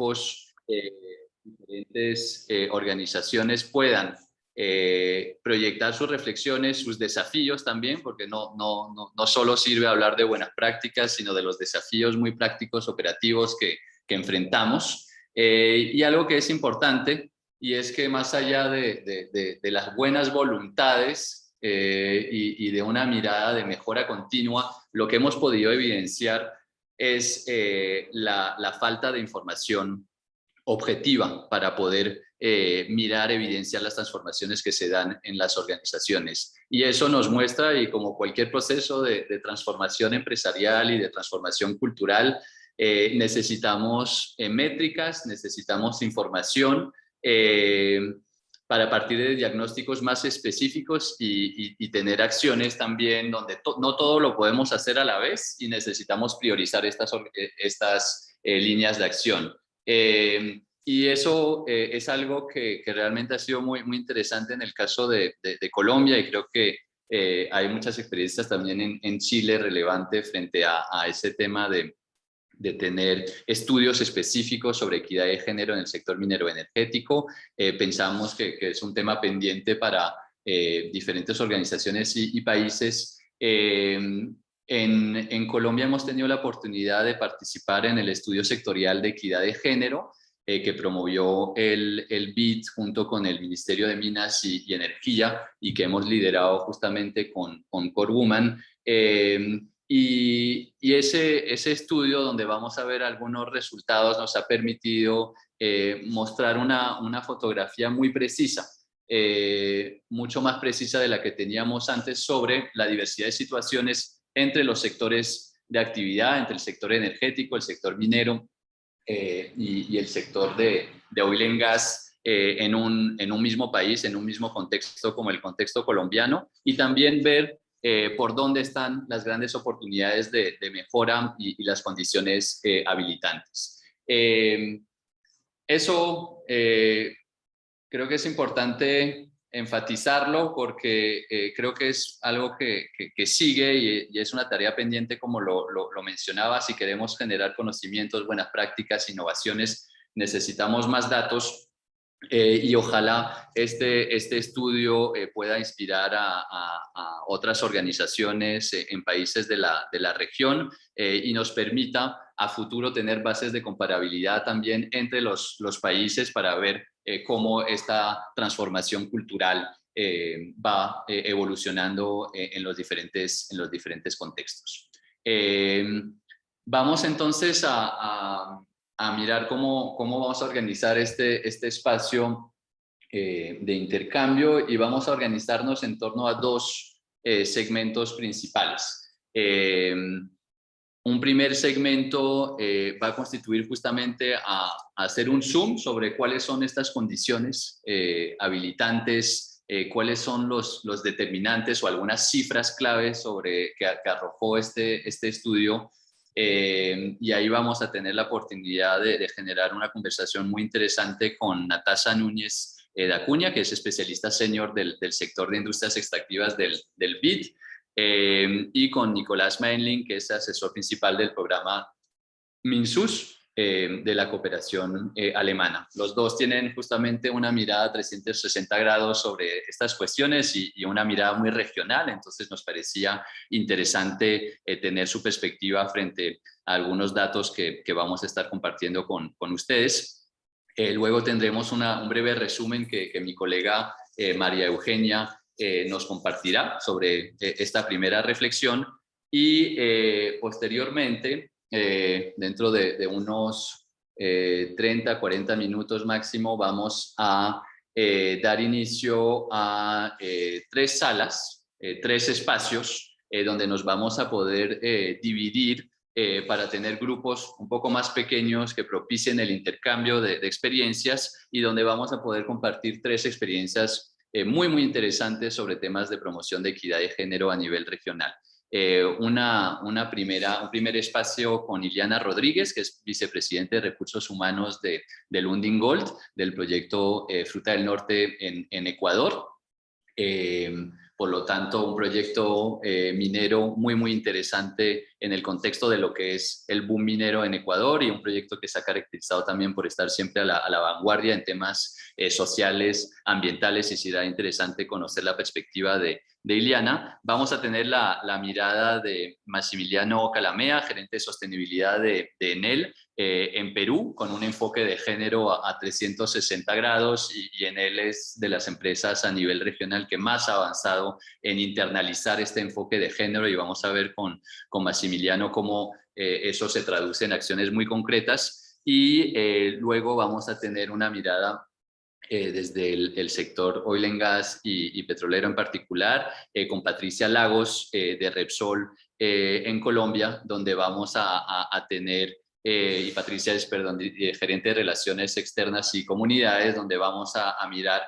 grupos, diferentes organizaciones puedan proyectar sus reflexiones, sus desafíos también, porque no solo sirve hablar de buenas prácticas, sino de los desafíos muy prácticos, operativos que enfrentamos. Y algo que es importante, y es que más allá de las buenas voluntades y de una mirada de mejora continua, lo que hemos podido evidenciar es la falta de información objetiva para poder mirar, evidenciar las transformaciones que se dan en las organizaciones. Y eso nos muestra, y como cualquier proceso de transformación empresarial y de transformación cultural, necesitamos métricas, necesitamos información para partir de diagnósticos más específicos y tener acciones también donde no todo lo podemos hacer a la vez y necesitamos priorizar estas líneas de acción. Y eso es algo que realmente ha sido muy, muy interesante en el caso de Colombia, y creo que hay muchas experiencias también en Chile relevante frente a ese tema de tener estudios específicos sobre equidad de género en el sector minero energético. Pensamos que es un tema pendiente para diferentes organizaciones y países. En Colombia hemos tenido la oportunidad de participar en el estudio sectorial de equidad de género que promovió el BID junto con el Ministerio de Minas y Energía, y que hemos liderado justamente con Core Woman. Y ese estudio, donde vamos a ver algunos resultados, nos ha permitido mostrar una fotografía muy precisa, mucho más precisa de la que teníamos antes, sobre la diversidad de situaciones entre los sectores de actividad, entre el sector energético, el sector minero y el sector de oil and gas en un mismo país, en un mismo contexto como el contexto colombiano, y también ver por dónde están las grandes oportunidades de mejora y las condiciones habilitantes. Eso creo que es importante enfatizarlo, porque creo que es algo que sigue y es una tarea pendiente, como lo mencionaba. Si queremos generar conocimientos, buenas prácticas, innovaciones, necesitamos más datos. Y ojalá este estudio pueda inspirar a otras organizaciones en países de la región y nos permita a futuro tener bases de comparabilidad también entre los países, para ver cómo esta transformación cultural va evolucionando en los diferentes contextos. Vamos entonces a mirar cómo vamos a organizar este espacio de intercambio, y vamos a organizarnos en torno a dos segmentos principales. Un primer segmento va a constituir justamente a hacer un zoom sobre cuáles son estas condiciones habilitantes, cuáles son los determinantes o algunas cifras claves que arrojó este estudio. Y ahí vamos a tener la oportunidad de generar una conversación muy interesante con Natasha Núñez de Acuña, que es especialista senior del sector de industrias extractivas del BID, y con Nicolás Mainling, que es asesor principal del programa MINSUS de la cooperación alemana. Los dos tienen justamente una mirada 360 grados sobre estas cuestiones y una mirada muy regional, entonces nos parecía interesante tener su perspectiva frente a algunos datos que vamos a estar compartiendo con ustedes. Luego tendremos un breve resumen que mi colega María Eugenia nos compartirá sobre esta primera reflexión, y posteriormente, dentro de unos 30, 40 minutos máximo, vamos a dar inicio a 3 salas, 3 espacios donde nos vamos a poder dividir para tener grupos un poco más pequeños que propicien el intercambio de experiencias, y donde vamos a poder compartir 3 experiencias muy, muy interesantes sobre temas de promoción de equidad de género a nivel regional. Un primer espacio con Iliana Rodríguez, que es vicepresidente de Recursos Humanos del Unding Gold, del proyecto Fruta del Norte en Ecuador. por lo tanto, un proyecto minero muy, muy interesante en el contexto de lo que es el boom minero en Ecuador y un proyecto que se ha caracterizado también por estar siempre a la vanguardia en temas sociales, ambientales, y será interesante conocer la perspectiva de Iliana. Vamos a tener la mirada de Massimiliano Calamea, gerente de sostenibilidad de Enel, en Perú, con un enfoque de género a 360 grados y Enel es de las empresas a nivel regional que más ha avanzado en internalizar este enfoque de género, y vamos a ver con Massimiliano cómo eso se traduce en acciones muy concretas. Y luego vamos a tener una mirada desde el sector oil and gas y petrolero en particular, con Patricia Lagos de Repsol en Colombia, donde vamos a tener, y Patricia es, perdón, gerente de Relaciones Externas y Comunidades, donde vamos a mirar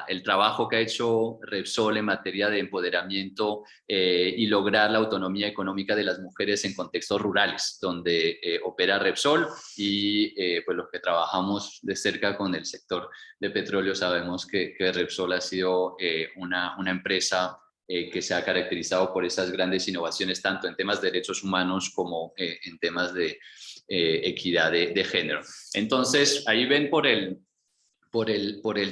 el trabajo que ha hecho Repsol en materia de empoderamiento y lograr la autonomía económica de las mujeres en contextos rurales, donde opera Repsol, y pues los que trabajamos de cerca con el sector de petróleo sabemos que Repsol ha sido una empresa que se ha caracterizado por esas grandes innovaciones, tanto en temas de derechos humanos como en temas de equidad de género. Entonces, ahí ven por el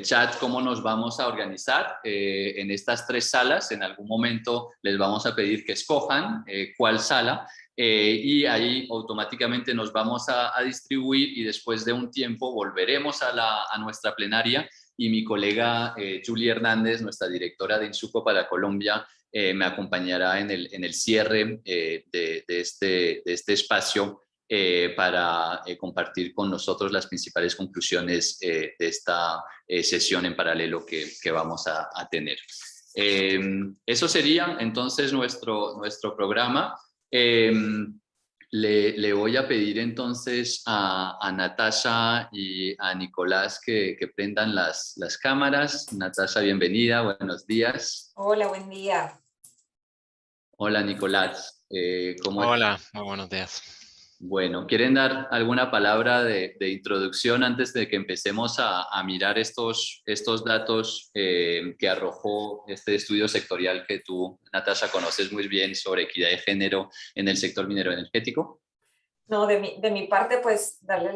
chat cómo nos vamos a organizar en estas 3 salas. En algún momento les vamos a pedir que escojan cuál sala, y ahí automáticamente nos vamos a distribuir, y después de un tiempo volveremos a nuestra plenaria, y mi colega Julie Hernández, nuestra directora de Insuco para Colombia, me acompañará en el cierre de este espacio para compartir con nosotros las principales conclusiones de esta sesión en paralelo que vamos a tener. Eso sería entonces nuestro programa. Le voy a pedir entonces a Natasha y a Nicolás que prendan las cámaras. Natasha, bienvenida, buenos días. Hola, buen día. Hola, Nicolás, ¿cómo estás? Hola, muy buenos días. Bueno, ¿quieren dar alguna palabra de introducción antes de que empecemos a mirar estos datos que arrojó este estudio sectorial que tú, Natasha, conoces muy bien sobre equidad de género en el sector minero energético? No, de mi parte, pues darle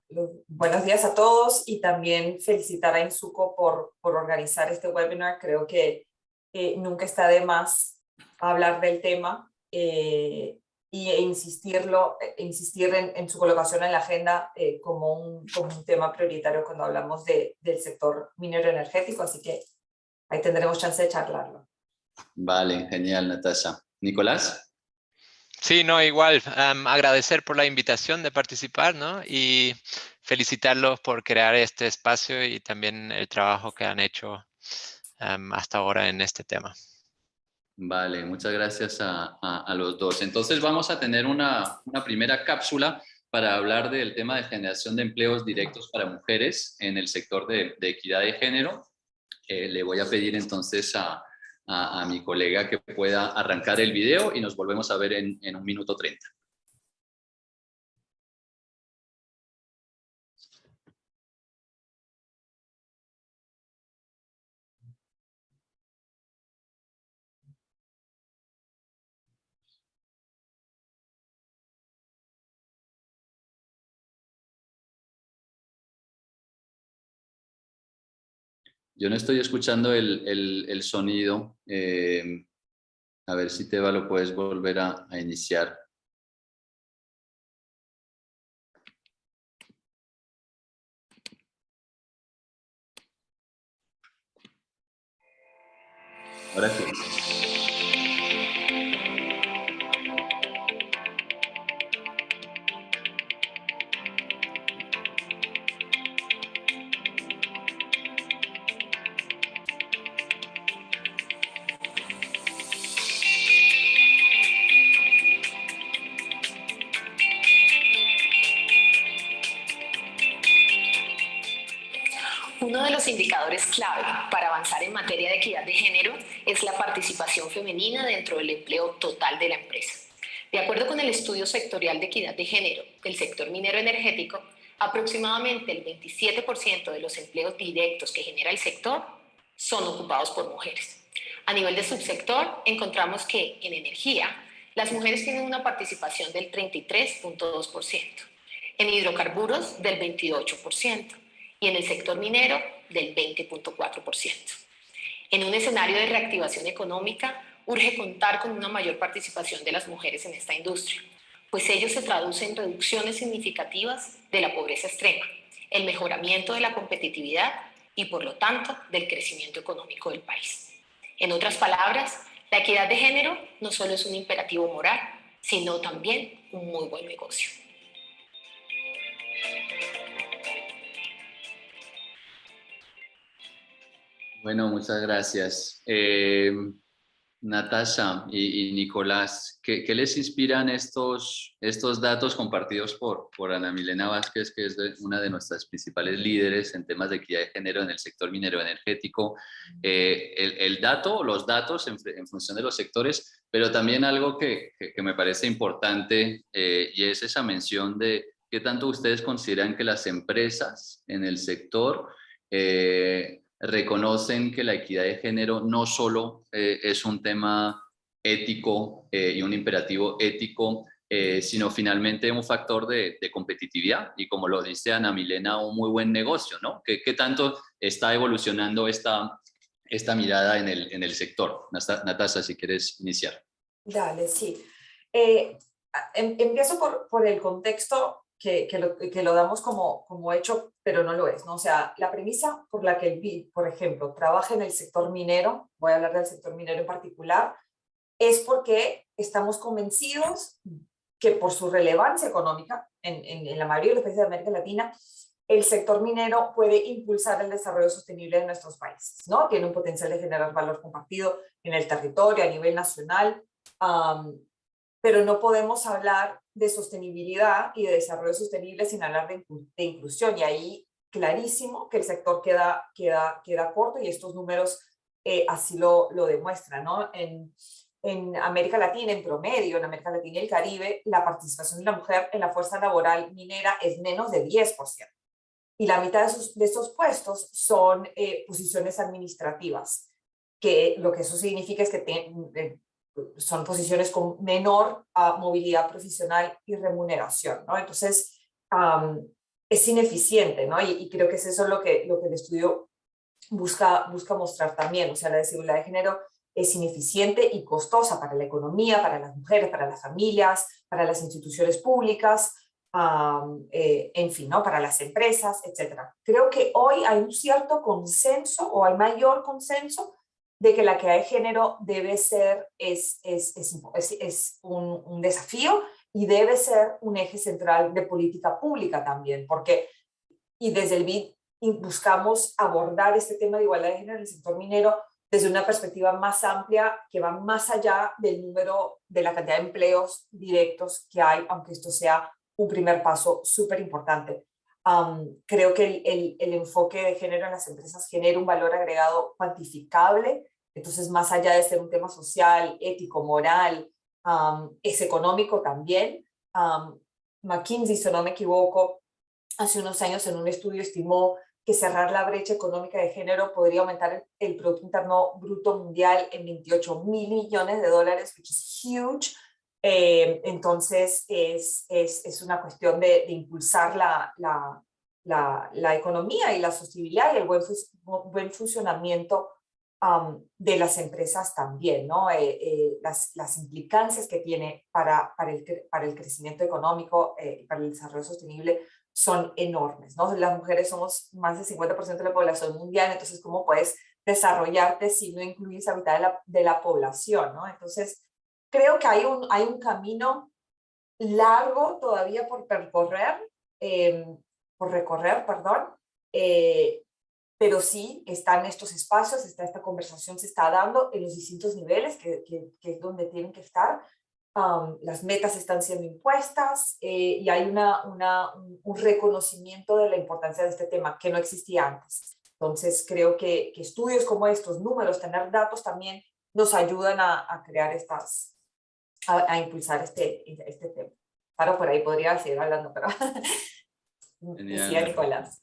los buenos días a todos y también felicitar a Insuco por organizar este webinar. Creo que nunca está de más hablar del tema insistir en su colocación en la agenda como un tema prioritario cuando hablamos del sector minero energético. Así que ahí tendremos chance de charlarlo. Vale, genial, Natasha. ¿Nicolás? Sí, no, igual, agradecer por la invitación de participar, ¿no? Y felicitarlos por crear este espacio y también el trabajo que han hecho hasta ahora en este tema. Vale, muchas gracias a los dos. Entonces vamos a tener una primera cápsula para hablar del tema de generación de empleos directos para mujeres en el sector de equidad de género. Le voy a pedir entonces a mi colega que pueda arrancar el video y nos volvemos a ver en 1 minuto 30. Yo no estoy escuchando el sonido. A ver si Teba lo puedes volver a iniciar. Ahora sí. Uno de los indicadores clave para avanzar en materia de equidad de género es la participación femenina dentro del empleo total de la empresa. De acuerdo con el estudio sectorial de equidad de género del sector minero energético, aproximadamente el 27% de los empleos directos que genera el sector son ocupados por mujeres. A nivel de subsector, encontramos que en energía, las mujeres tienen una participación del 33.2%, en hidrocarburos del 28% y en el sector minero del 20.4%. En un escenario de reactivación económica, urge contar con una mayor participación de las mujeres en esta industria, pues ello se traduce en reducciones significativas de la pobreza extrema, el mejoramiento de la competitividad y, por lo tanto, del crecimiento económico del país. En otras palabras, la equidad de género no solo es un imperativo moral, sino también un muy buen negocio. Bueno, muchas gracias. Natasha y Nicolás, ¿qué les inspiran estos datos compartidos por Ana Milena Vázquez, que es una de nuestras principales líderes en temas de equidad de género en el sector minero energético? El dato, los datos en función de los sectores, pero también algo que me parece importante y es esa mención de qué tanto ustedes consideran que las empresas en el sector reconocen que la equidad de género no solo es un tema ético y un imperativo ético, sino finalmente un factor de competitividad y, como lo dice Ana Milena, un muy buen negocio, ¿no? ¿Qué tanto está evolucionando esta mirada en el sector? Natasha, si quieres iniciar. Dale, sí. Empiezo por el contexto que lo damos como hecho, pero no lo es, ¿no? O sea, la premisa por la que el BID, por ejemplo, trabaja en el sector minero, voy a hablar del sector minero en particular, es porque estamos convencidos que por su relevancia económica en la mayoría de los países de América Latina, el sector minero puede impulsar el desarrollo sostenible de nuestros países, ¿no? Tiene un potencial de generar valor compartido en el territorio a nivel nacional, pero no podemos hablar de sostenibilidad y de desarrollo sostenible sin hablar de inclusión, y ahí clarísimo que el sector queda corto, y estos números así lo demuestran, ¿no? En América Latina, en promedio, en América Latina y el Caribe, la participación de la mujer en la fuerza laboral minera es menos de 10%. Y la mitad de estos puestos son posiciones administrativas, que lo que eso significa es que son posiciones con menor movilidad profesional y remuneración, ¿no? Entonces, es ineficiente, ¿no? Y creo que es eso lo que el estudio busca mostrar también. O sea, la desigualdad de género es ineficiente y costosa para la economía, para las mujeres, para las familias, para las instituciones públicas, en fin, ¿no? Para las empresas, etc. Creo que hoy hay un cierto consenso, o hay mayor consenso, de que la equidad de género debe ser, es un desafío, y debe ser un eje central de política pública también, porque, y desde el BID buscamos abordar este tema de igualdad de género en el sector minero desde una perspectiva más amplia, que va más allá del número, de la cantidad de empleos directos que hay, aunque esto sea un primer paso súper importante. Creo que el enfoque de género en las empresas genera un valor agregado cuantificable. Entonces, más allá de ser un tema social, ético, moral, es económico también. McKinsey, si no me equivoco, hace unos años en un estudio estimó que cerrar la brecha económica de género podría aumentar el Producto Interno Bruto Mundial en $28 mil millones, which is huge. Entonces, es una cuestión de impulsar la economía y la sostenibilidad y el buen funcionamiento de las empresas también, ¿no? Las implicancias que tiene para el crecimiento económico y para el desarrollo sostenible son enormes, ¿no? Las mujeres somos más del 50% de la población mundial, entonces, ¿cómo puedes desarrollarte si no incluyes a mitad de la población, ¿no? Entonces, creo que hay un camino largo todavía por recorrer, pero sí están estos espacios, esta conversación se está dando en los distintos niveles, que es donde tienen que estar. Las metas están siendo impuestas, y hay un reconocimiento de la importancia de este tema que no existía antes. Entonces, creo que estudios como estos, números, tener datos también nos ayudan a crear a impulsar este tema. Claro, por ahí podría seguir hablando, pero decía Nicolás.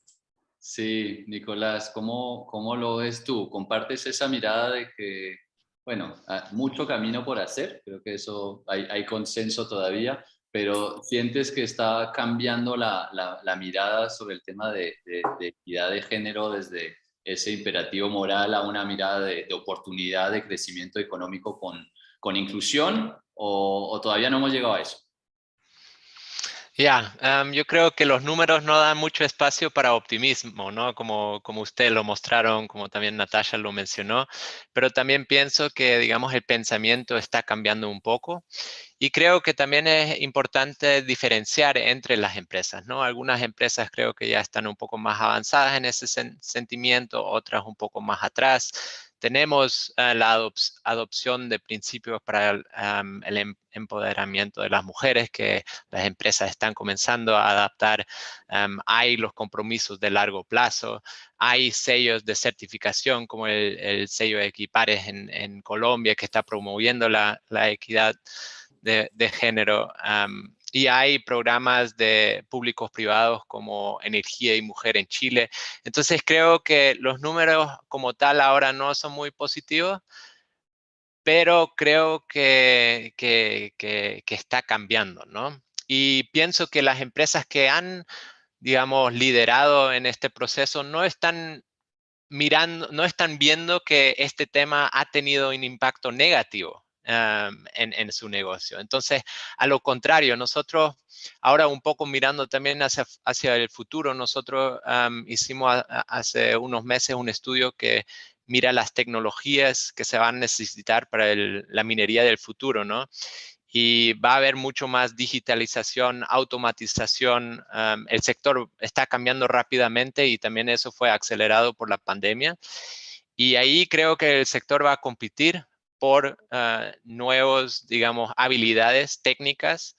Sí, Nicolás, ¿cómo lo ves tú? ¿Compartes esa mirada de que, bueno, mucho camino por hacer? Creo que eso hay consenso todavía, pero ¿sientes que está cambiando la mirada sobre el tema de equidad de género desde ese imperativo moral a una mirada de oportunidad de crecimiento económico con inclusión o todavía no hemos llegado a eso? Yo creo que los números no dan mucho espacio para optimismo, ¿no? Como ustedes lo mostraron, como también Natasha lo mencionó, pero también pienso que, digamos, el pensamiento está cambiando un poco y creo que también es importante diferenciar entre las empresas, ¿no? Algunas empresas creo que ya están un poco más avanzadas en ese sentimiento, otras un poco más atrás. Tenemos la adopción de principios para el empoderamiento de las mujeres que las empresas están comenzando a adaptar. Hay los compromisos de largo plazo, hay sellos de certificación como el sello de Equipares en Colombia que está promoviendo la equidad de género. Y hay programas de públicos privados como Energía y Mujer en Chile. Entonces creo que los números como tal ahora no son muy positivos, pero creo que está cambiando, ¿no? Y pienso que las empresas que han, digamos, liderado en este proceso no están mirando, no están viendo que este tema ha tenido un impacto negativo en su negocio. Entonces, a lo contrario, nosotros ahora un poco mirando también hacia el futuro, nosotros hicimos hace unos meses un estudio que mira las tecnologías que se van a necesitar para la minería del futuro, ¿no? Y va a haber mucho más digitalización, automatización. El sector está cambiando rápidamente y también eso fue acelerado por la pandemia. Y ahí creo que el sector va a competir por nuevos, digamos, habilidades técnicas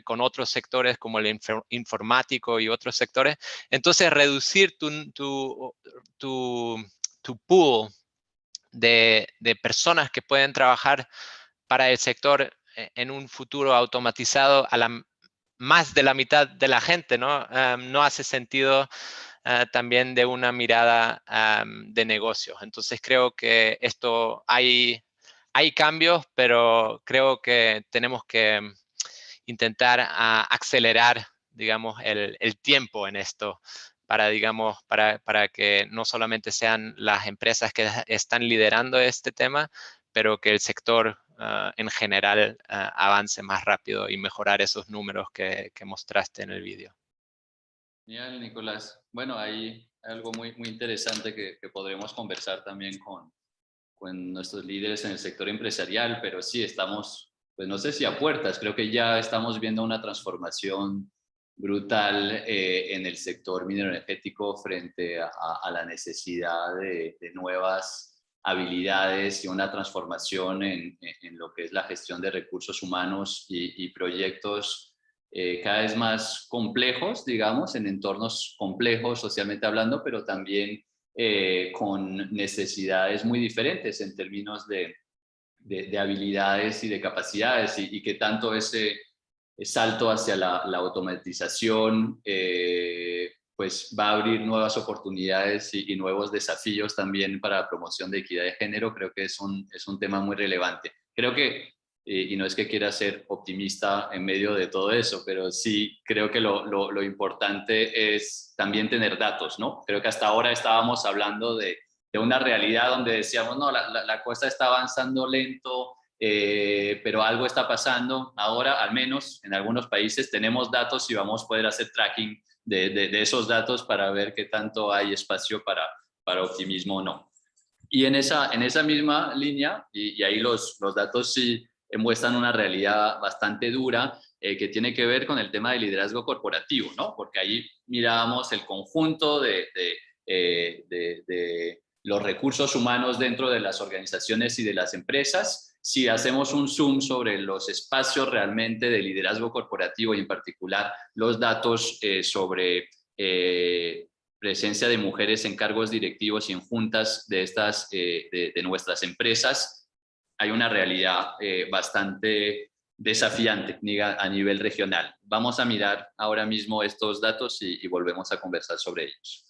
con otros sectores como el informático y otros sectores. Entonces, reducir tu pool de personas que pueden trabajar para el sector en un futuro automatizado a más de la mitad de la gente, ¿no? No hace sentido también de una mirada de negocios. Entonces creo que hay cambios, pero creo que tenemos que intentar acelerar, digamos, el tiempo en esto para, digamos, para que no solamente sean las empresas que están liderando este tema, pero que el sector en general avance más rápido y mejorar esos números que mostraste en el vídeo. Genial, Nicolás. Bueno, hay algo muy interesante que podremos conversar también con nuestros líderes en el sector empresarial, pero sí estamos, pues no sé si a puertas, creo que ya estamos viendo una transformación brutal en el sector mineroenergético frente a la necesidad de nuevas habilidades y una transformación en lo que es la gestión de recursos humanos y proyectos cada vez más complejos, digamos, en entornos complejos socialmente hablando, pero también con necesidades muy diferentes en términos de habilidades y de capacidades y que tanto ese salto hacia la automatización pues va a abrir nuevas oportunidades y nuevos desafíos también para la promoción de equidad de género. Creo que es un tema muy relevante. Creo que y no es que quiera ser optimista en medio de todo eso, pero sí creo que lo importante es también tener datos, ¿no? Creo que hasta ahora estábamos hablando de una realidad donde decíamos, no, la cosa está avanzando lento, pero algo está pasando. Ahora, al menos en algunos países, tenemos datos y vamos a poder hacer tracking de esos datos para ver qué tanto hay espacio para optimismo o no. Y en esa misma línea, y ahí los datos sí muestran una realidad bastante dura que tiene que ver con el tema del liderazgo corporativo, ¿no? Porque ahí mirábamos el conjunto de los recursos humanos dentro de las organizaciones y de las empresas. Si hacemos un zoom sobre los espacios realmente de liderazgo corporativo y en particular los datos sobre presencia de mujeres en cargos directivos y en juntas de de nuestras empresas, hay una realidad bastante desafiante a nivel regional. Vamos a mirar ahora mismo estos datos y volvemos a conversar sobre ellos.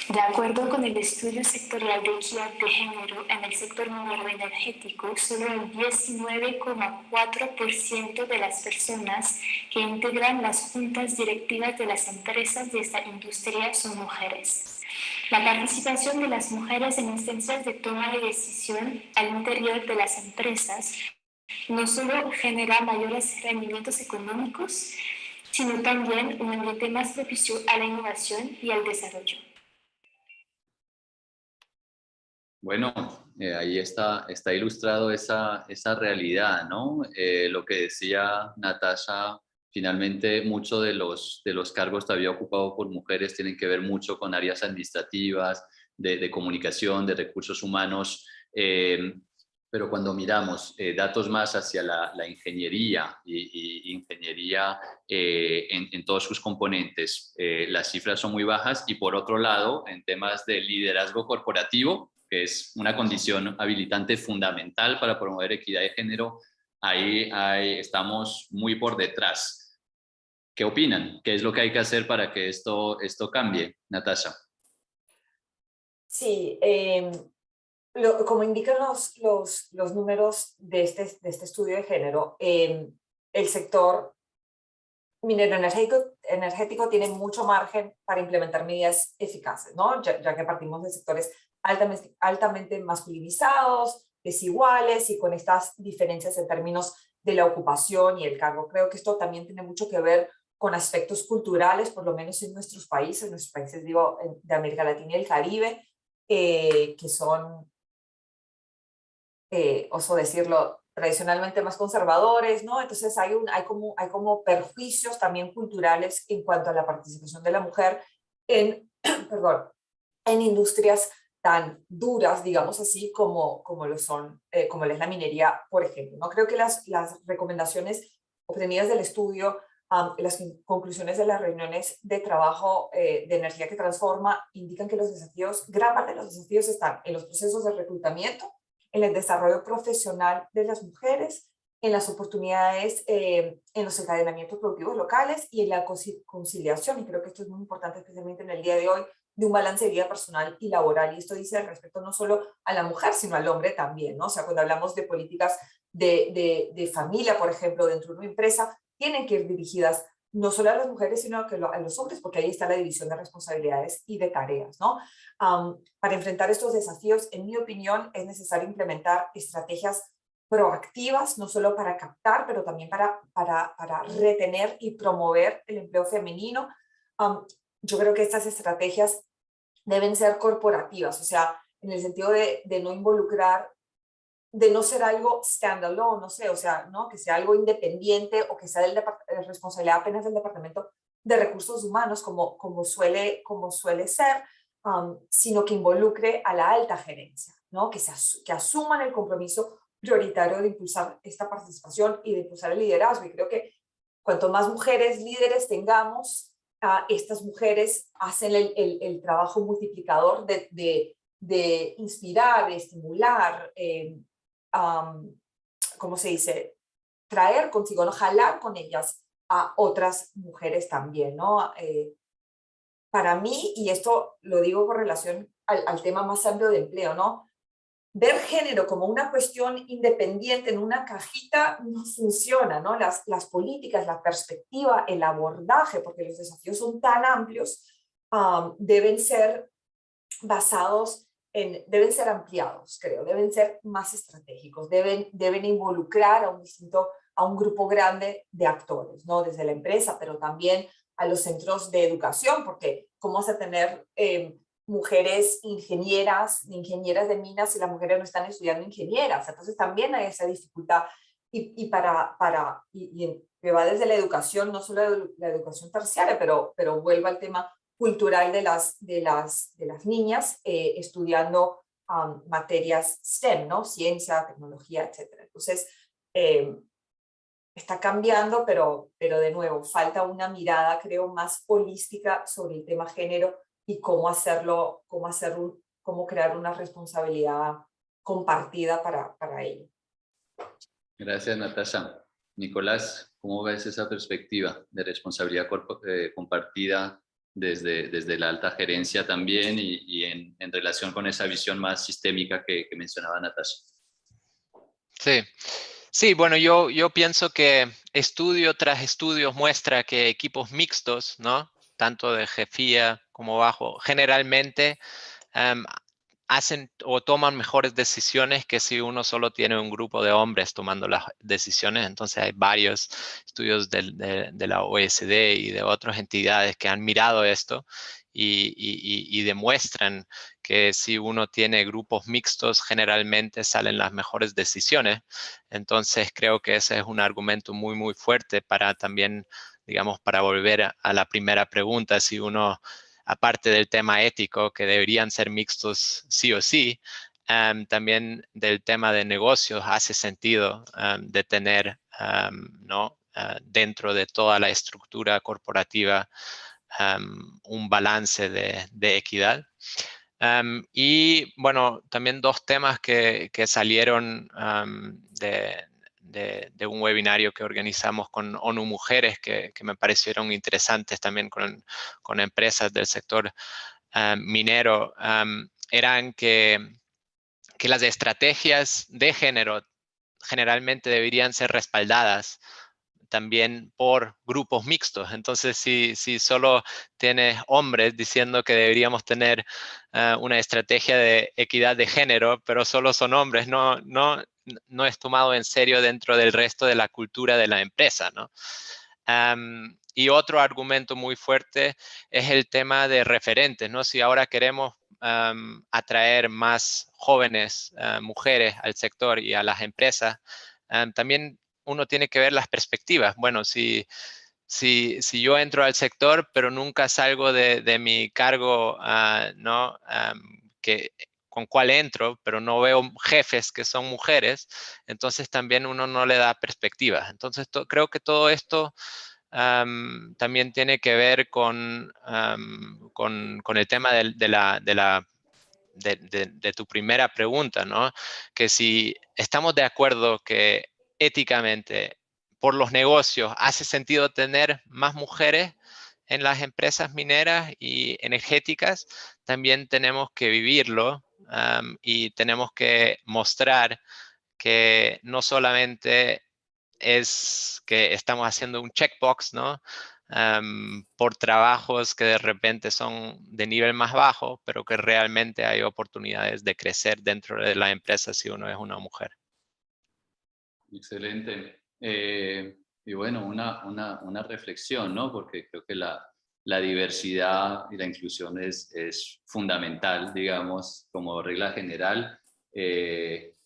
De acuerdo con el estudio sectorial de equidad de género en el sector minero energético, solo el 19,4% de las personas que integran las juntas directivas de las empresas de esta industria son mujeres. La participación de las mujeres en instancias de toma de decisión al interior de las empresas no solo genera mayores rendimientos económicos, sino también un ambiente más propicio a la innovación y al desarrollo. Bueno, ahí está ilustrado esa realidad, ¿no? Lo que decía Natasha, finalmente muchos de los cargos todavía ocupados por mujeres tienen que ver mucho con áreas administrativas, de comunicación, de recursos humanos, pero cuando miramos datos más hacia la ingeniería y ingeniería en todos sus componentes, las cifras son muy bajas, y por otro lado, en temas de liderazgo corporativo, que es una condición habilitante fundamental para promover equidad de género, ahí estamos muy por detrás. ¿Qué opinan? ¿Qué es lo que hay que hacer para que esto cambie, Natasha? Sí, como indican los números de este estudio de género, el sector minero energético tiene mucho margen para implementar medidas eficaces, ¿no? Ya que partimos de sectores altamente masculinizados, desiguales y con estas diferencias en términos de la ocupación y el cargo. Creo que esto también tiene mucho que ver con aspectos culturales, por lo menos en nuestros países digo, de América Latina y el Caribe, que son, oso decirlo, tradicionalmente más conservadores, ¿no? Entonces hay como perjuicios también culturales en cuanto a la participación de la mujer en, perdón, en industrias tan duras, digamos así, como lo es la minería, por ejemplo, ¿no? Creo que las recomendaciones obtenidas del estudio, las conclusiones de las reuniones de trabajo de energía que transforma, indican que gran parte de los desafíos están en los procesos de reclutamiento, en el desarrollo profesional de las mujeres, en las oportunidades, en los encadenamientos productivos locales y en la conciliación, y creo que esto es muy importante especialmente en el día de hoy, de un balance de vida personal y laboral, y esto dice respecto no solo a la mujer, sino al hombre también, ¿no? O sea, cuando hablamos de políticas de familia, por ejemplo, dentro de una empresa, tienen que ir dirigidas no solo a las mujeres, sino a los hombres, porque ahí está la división de responsabilidades y de tareas, ¿no? Para enfrentar estos desafíos, en mi opinión, es necesario implementar estrategias proactivas, no solo para captar, pero también para retener y promover el empleo femenino. Yo creo que estas estrategias deben ser corporativas, o sea, en el sentido de no involucrar, de no ser algo standalone, no sé, o sea, ¿no? Que sea algo independiente o que sea de responsabilidad apenas del Departamento de Recursos Humanos, como suele ser, sino que involucre a la alta gerencia, ¿no? Que asuman el compromiso prioritario de impulsar esta participación y de impulsar el liderazgo. Y creo que cuanto más mujeres líderes tengamos, estas mujeres hacen el trabajo multiplicador de inspirar, de estimular, ¿cómo se dice? Traer consigo, ¿no? Jalar con ellas a otras mujeres también, ¿no? Para mí, y esto lo digo con relación al tema más amplio de empleo, ¿no? Ver género como una cuestión independiente en una cajita no funciona, ¿no? Las políticas, la perspectiva, el abordaje, porque los desafíos son tan amplios, deben ser deben ser ampliados, creo, deben ser más estratégicos, deben involucrar a un grupo grande de actores, ¿no? Desde la empresa, pero también a los centros de educación, porque ¿cómo vas a tener mujeres ingenieras de minas si las mujeres no están estudiando ingenieras? Entonces también hay esa dificultad, y que va desde la educación, no solo la educación terciaria, pero vuelvo al tema cultural de las niñas estudiando materias STEM, ¿no? Ciencia, tecnología, etc. Entonces, está cambiando, pero de nuevo, falta una mirada, creo, más holística sobre el tema género y cómo crear una responsabilidad compartida para ello. Gracias, Natasha. Nicolás, ¿cómo ves esa perspectiva de responsabilidad compartida desde la alta gerencia también y en relación con esa visión más sistémica que mencionaba Natasha. Sí. Sí, bueno, yo pienso que estudio tras estudio muestra que equipos mixtos, ¿no? Tanto de jefía como bajo, generalmente hacen o toman mejores decisiones que si uno solo tiene un grupo de hombres tomando las decisiones. Entonces hay varios estudios de la OECD y de otras entidades que han mirado esto y demuestran que si uno tiene grupos mixtos, generalmente salen las mejores decisiones. Entonces creo que ese es un argumento muy, muy fuerte para también, digamos, para volver a la primera pregunta, si uno, aparte del tema ético, que deberían ser mixtos sí o sí, también del tema de negocios hace sentido de tener, ¿no? Dentro de toda la estructura corporativa un balance de equidad. Y bueno, también dos temas que salieron de un webinario que organizamos con ONU Mujeres que me parecieron interesantes también con empresas del sector minero, eran que las estrategias de género generalmente deberían ser respaldadas también por grupos mixtos. Entonces, si solo tienes hombres diciendo que deberíamos tener una estrategia de equidad de género, pero solo son hombres, no es tomado en serio dentro del resto de la cultura de la empresa, ¿no? Y otro argumento muy fuerte es el tema de referentes, ¿no? Si ahora queremos atraer más jóvenes mujeres al sector y a las empresas, también uno tiene que ver las perspectivas. Bueno, si yo entro al sector, pero nunca salgo de mi cargo, ¿no? Con cuál entro, pero no veo jefes que son mujeres, entonces también uno no le da perspectivas. Entonces, creo que todo esto también tiene que ver con el tema de tu primera pregunta, ¿no? Que si estamos de acuerdo que éticamente por los negocios hace sentido tener más mujeres en las empresas mineras y energéticas, también tenemos que vivirlo y tenemos que mostrar que no solamente es que estamos haciendo un checkbox, ¿no? Por trabajos que de repente son de nivel más bajo, pero que realmente hay oportunidades de crecer dentro de la empresa si uno es una mujer. Excelente. Y bueno, una reflexión, ¿no? Porque creo que la diversidad y la inclusión es fundamental, digamos, como regla general.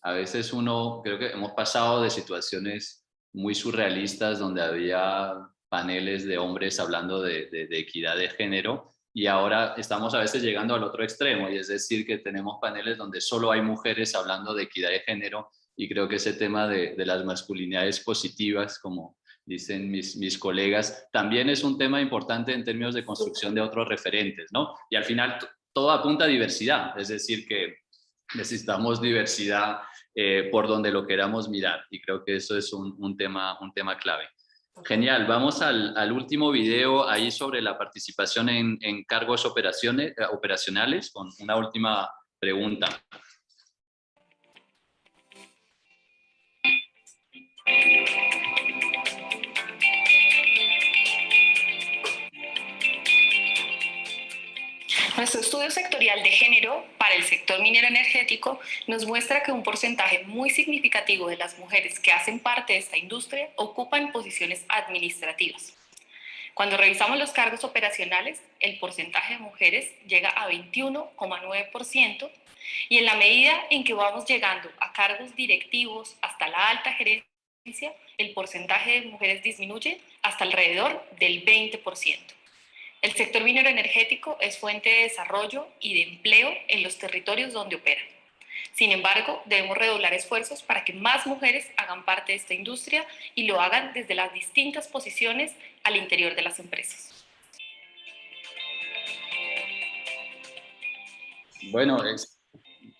A veces creo que hemos pasado de situaciones muy surrealistas donde había paneles de hombres hablando de equidad de género y ahora estamos a veces llegando al otro extremo, y es decir, que tenemos paneles donde solo hay mujeres hablando de equidad de género. Y creo que ese tema de las masculinidades positivas, como dicen mis colegas, también es un tema importante en términos de construcción de otros referentes, ¿no? Y al final todo apunta a diversidad, es decir, que necesitamos diversidad por donde lo queramos mirar, y creo que eso es un tema clave. Genial, vamos al último video ahí sobre la participación en cargos operacionales con una última pregunta. Nuestro estudio sectorial de género para el sector minero energético nos muestra que un porcentaje muy significativo de las mujeres que hacen parte de esta industria ocupan posiciones administrativas. Cuando revisamos los cargos operacionales, el porcentaje de mujeres llega a 21,9%, y en la medida en que vamos llegando a cargos directivos hasta la alta gerencia, el porcentaje de mujeres disminuye hasta alrededor del 20%. El sector minero energético es fuente de desarrollo y de empleo en los territorios donde opera. Sin embargo, debemos redoblar esfuerzos para que más mujeres hagan parte de esta industria y lo hagan desde las distintas posiciones al interior de las empresas. Bueno,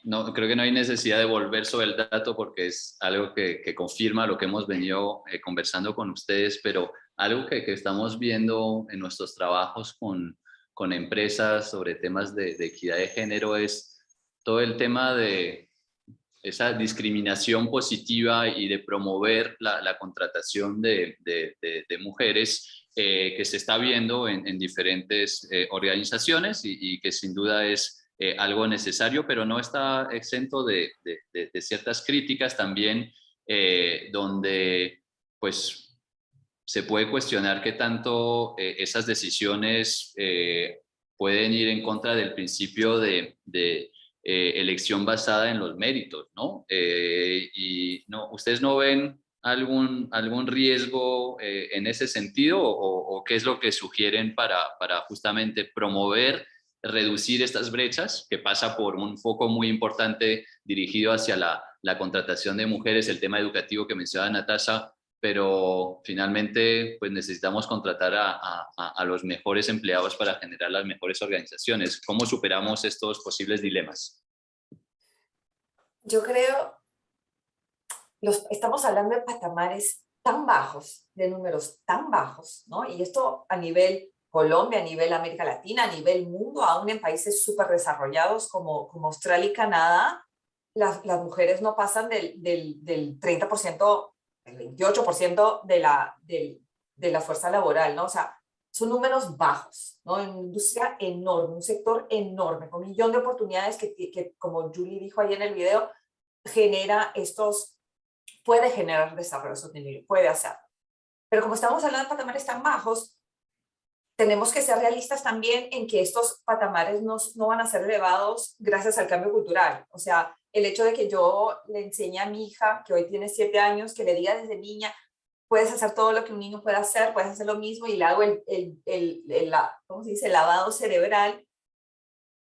no, creo que no hay necesidad de volver sobre el dato porque es algo que confirma lo que hemos venido conversando con ustedes, pero algo que estamos viendo en nuestros trabajos con con empresas sobre temas de equidad de género es todo el tema de esa discriminación positiva y de promover la contratación de mujeres que se está viendo en diferentes organizaciones y que sin duda es algo necesario, pero no está exento de ciertas críticas también, donde pues se puede cuestionar qué tanto esas decisiones pueden ir en contra del principio de elección basada en los méritos, ¿no? Y no, ¿ustedes no ven algún riesgo en ese sentido o qué es lo que sugieren para justamente promover, reducir estas brechas, que pasa por un foco muy importante dirigido hacia la contratación de mujeres, el tema educativo que mencionaba Natasha, pero finalmente pues necesitamos contratar a los mejores empleados para generar las mejores organizaciones? ¿Cómo superamos estos posibles dilemas? Yo creo, estamos hablando de patamares tan bajos, de números tan bajos, ¿no? Y esto a nivel Colombia, a nivel América Latina, a nivel mundo, aún en países súper desarrollados como Australia y Canadá, las mujeres no pasan del 30%, el 28% de la fuerza laboral, ¿no? O sea, son números bajos, ¿no? En una industria enorme, un sector enorme, con un millón de oportunidades que como Julie dijo ahí en el video, puede generar desarrollo sostenible, puede hacerlo. Pero como estamos hablando de patamares tan bajos, tenemos que ser realistas también en que estos patamares no van a ser elevados gracias al cambio cultural. O sea, el hecho de que yo le enseñe a mi hija, que hoy tiene 7 años, que le diga desde niña, puedes hacer todo lo que un niño puede hacer, puedes hacer lo mismo, y le hago ¿cómo se dice? El lavado cerebral.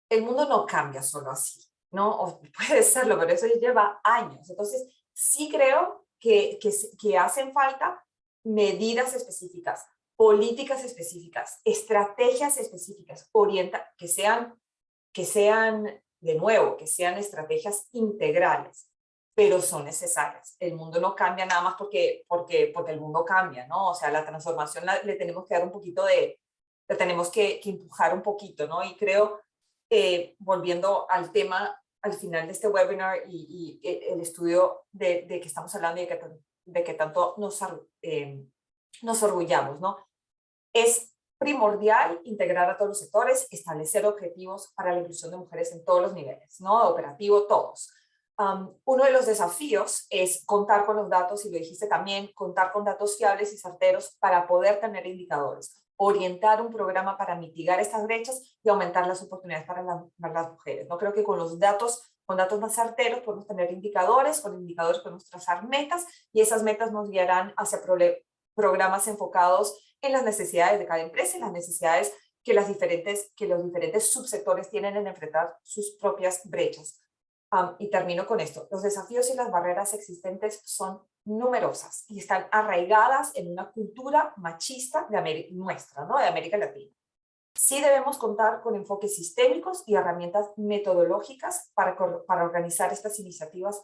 El mundo no cambia solo así, ¿no? O puede serlo, pero eso lleva años. Entonces, sí creo que hacen falta medidas específicas, políticas específicas, estrategias específicas, que sean, de nuevo, que sean estrategias integrales, pero son necesarias. El mundo no cambia nada más porque el mundo cambia, ¿no? O sea, la transformación le tenemos que dar un poquito le tenemos que empujar un poquito, ¿no? Y creo, volviendo al tema al final de este webinar y el estudio de que estamos hablando y de que tanto nos orgullamos, ¿no? Es primordial integrar a todos los sectores, establecer objetivos para la inclusión de mujeres en todos los niveles, ¿no? Operativo, todos. Uno de los desafíos es contar con los datos, y lo dijiste también, contar con datos fiables y certeros para poder tener indicadores, orientar un programa para mitigar estas brechas y aumentar las oportunidades para las mujeres. No creo que con datos más certeros podemos tener indicadores, con indicadores podemos trazar metas, y esas metas nos guiarán hacia programas enfocados en las necesidades de cada empresa, en las necesidades que los diferentes subsectores tienen en enfrentar sus propias brechas. Y termino con esto. Los desafíos y las barreras existentes son numerosas y están arraigadas en una cultura machista nuestra, ¿no? De América Latina. Sí debemos contar con enfoques sistémicos y herramientas metodológicas para organizar estas iniciativas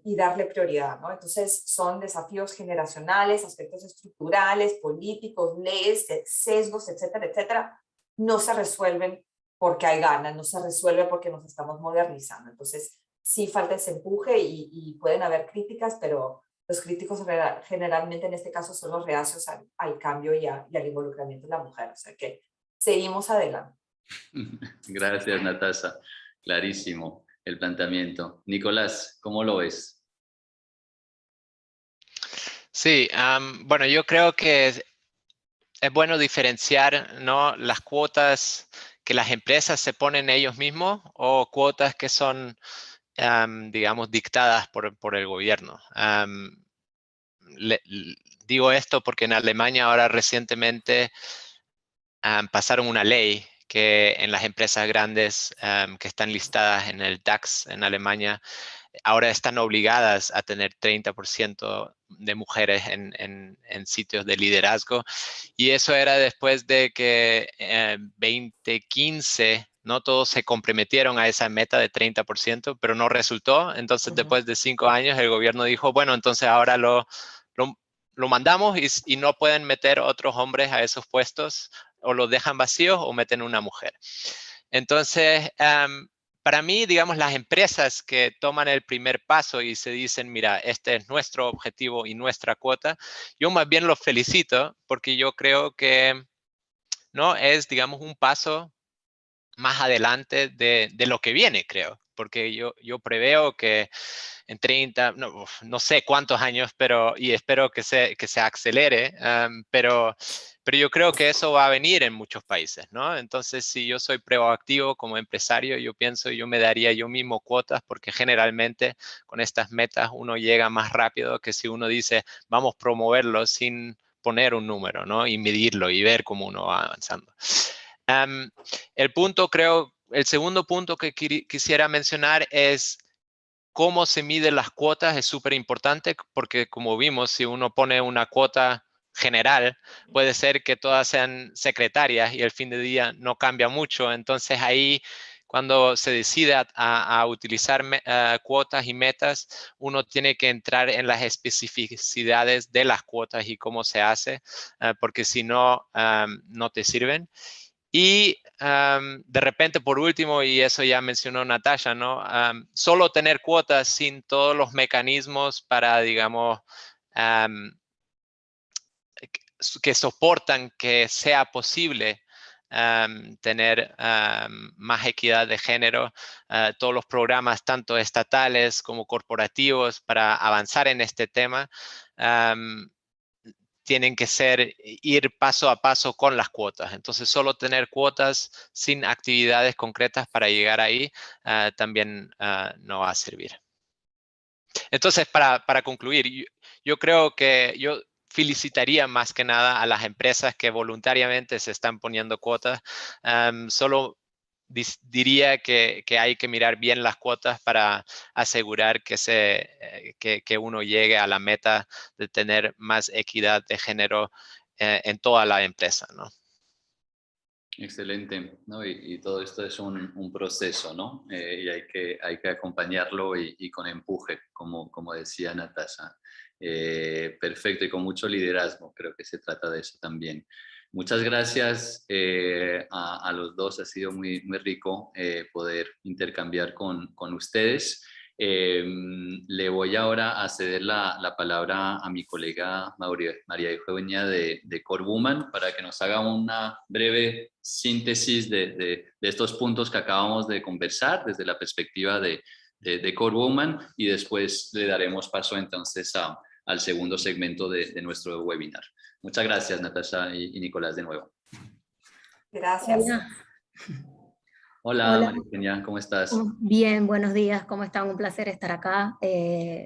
y darle prioridad, ¿no? Entonces son desafíos generacionales, aspectos estructurales, políticos, leyes, sesgos, etcétera, etcétera. No se resuelven porque hay ganas, no se resuelve porque nos estamos modernizando. Entonces sí falta ese empuje y pueden haber críticas, pero los críticos generalmente en este caso son los reacios al cambio y al involucramiento de la mujer. O sea que seguimos adelante. Gracias, Natasha. Clarísimo el planteamiento. Nicolás, ¿cómo lo ves? Sí, bueno, yo creo que es bueno diferenciar, ¿no?, las cuotas que las empresas se ponen ellos mismos o cuotas que son, digamos, dictadas por el gobierno. Digo esto porque en Alemania ahora recientemente pasaron una ley que en las empresas grandes que están listadas en el DAX en Alemania, ahora están obligadas a tener 30% de mujeres en sitios de liderazgo. Y eso era después de que en 2015, no todos se comprometieron a esa meta de 30%, pero no resultó. Entonces, después de 5 años, el gobierno dijo, bueno, entonces ahora lo mandamos y no pueden meter otros hombres a esos puestos. o lo dejan vacíos o meten una mujer. Entonces, para mí, digamos, las empresas que toman el primer paso y se dicen, mira, este es nuestro objetivo y nuestra cuota, yo más bien los felicito porque yo creo que no es, digamos, un paso más adelante de lo que viene, creo. Porque yo preveo que en 30, no sé cuántos años, y espero que se acelere, pero yo creo que eso va a venir en muchos países, ¿no? Entonces, si yo soy proactivo como empresario, yo pienso, yo me daría yo mismo cuotas, porque generalmente con estas metas uno llega más rápido que si uno dice, vamos a promoverlo sin poner un número, ¿no? Y medirlo y ver cómo uno va avanzando. El segundo punto que quisiera mencionar es cómo se miden las cuotas. Es súper importante porque, como vimos, si uno pone una cuota general, puede ser que todas sean secretarias y el fin de día no cambia mucho. Entonces ahí, cuando se decide a utilizar cuotas y metas, uno tiene que entrar en las especificidades de las cuotas y cómo se hace, porque si no, no te sirven. Y de repente, por último, y eso ya mencionó Natasha, ¿no? Solo tener cuotas sin todos los mecanismos para, digamos, que soportan que sea posible tener más equidad de género, todos los programas, tanto estatales como corporativos, para avanzar en este tema, tienen que ir paso a paso con las cuotas. Entonces, solo tener cuotas sin actividades concretas para llegar ahí también no va a servir. Entonces, para concluir, yo creo que yo felicitaría más que nada a las empresas que voluntariamente se están poniendo cuotas. Solo diría que hay que mirar bien las cuotas para asegurar que uno llegue a la meta de tener más equidad de género en toda la empresa, ¿no? Excelente, ¿no? Y todo esto es un proceso, ¿no? Y hay que acompañarlo y con empuje, como decía Natasha. Perfecto, y con mucho liderazgo, creo que se trata de eso también. Muchas gracias a los dos, ha sido muy, muy rico poder intercambiar con ustedes. Le voy ahora a ceder la palabra a mi colega María Eugenia de Core Woman para que nos haga una breve síntesis de estos puntos que acabamos de conversar desde la perspectiva de Core Woman, y después le daremos paso entonces al segundo segmento de nuestro webinar. Muchas gracias, Natasha y Nicolás, de nuevo. Gracias. Hola, María Eugenia, ¿cómo estás? Bien, buenos días, ¿cómo están? Un placer estar acá.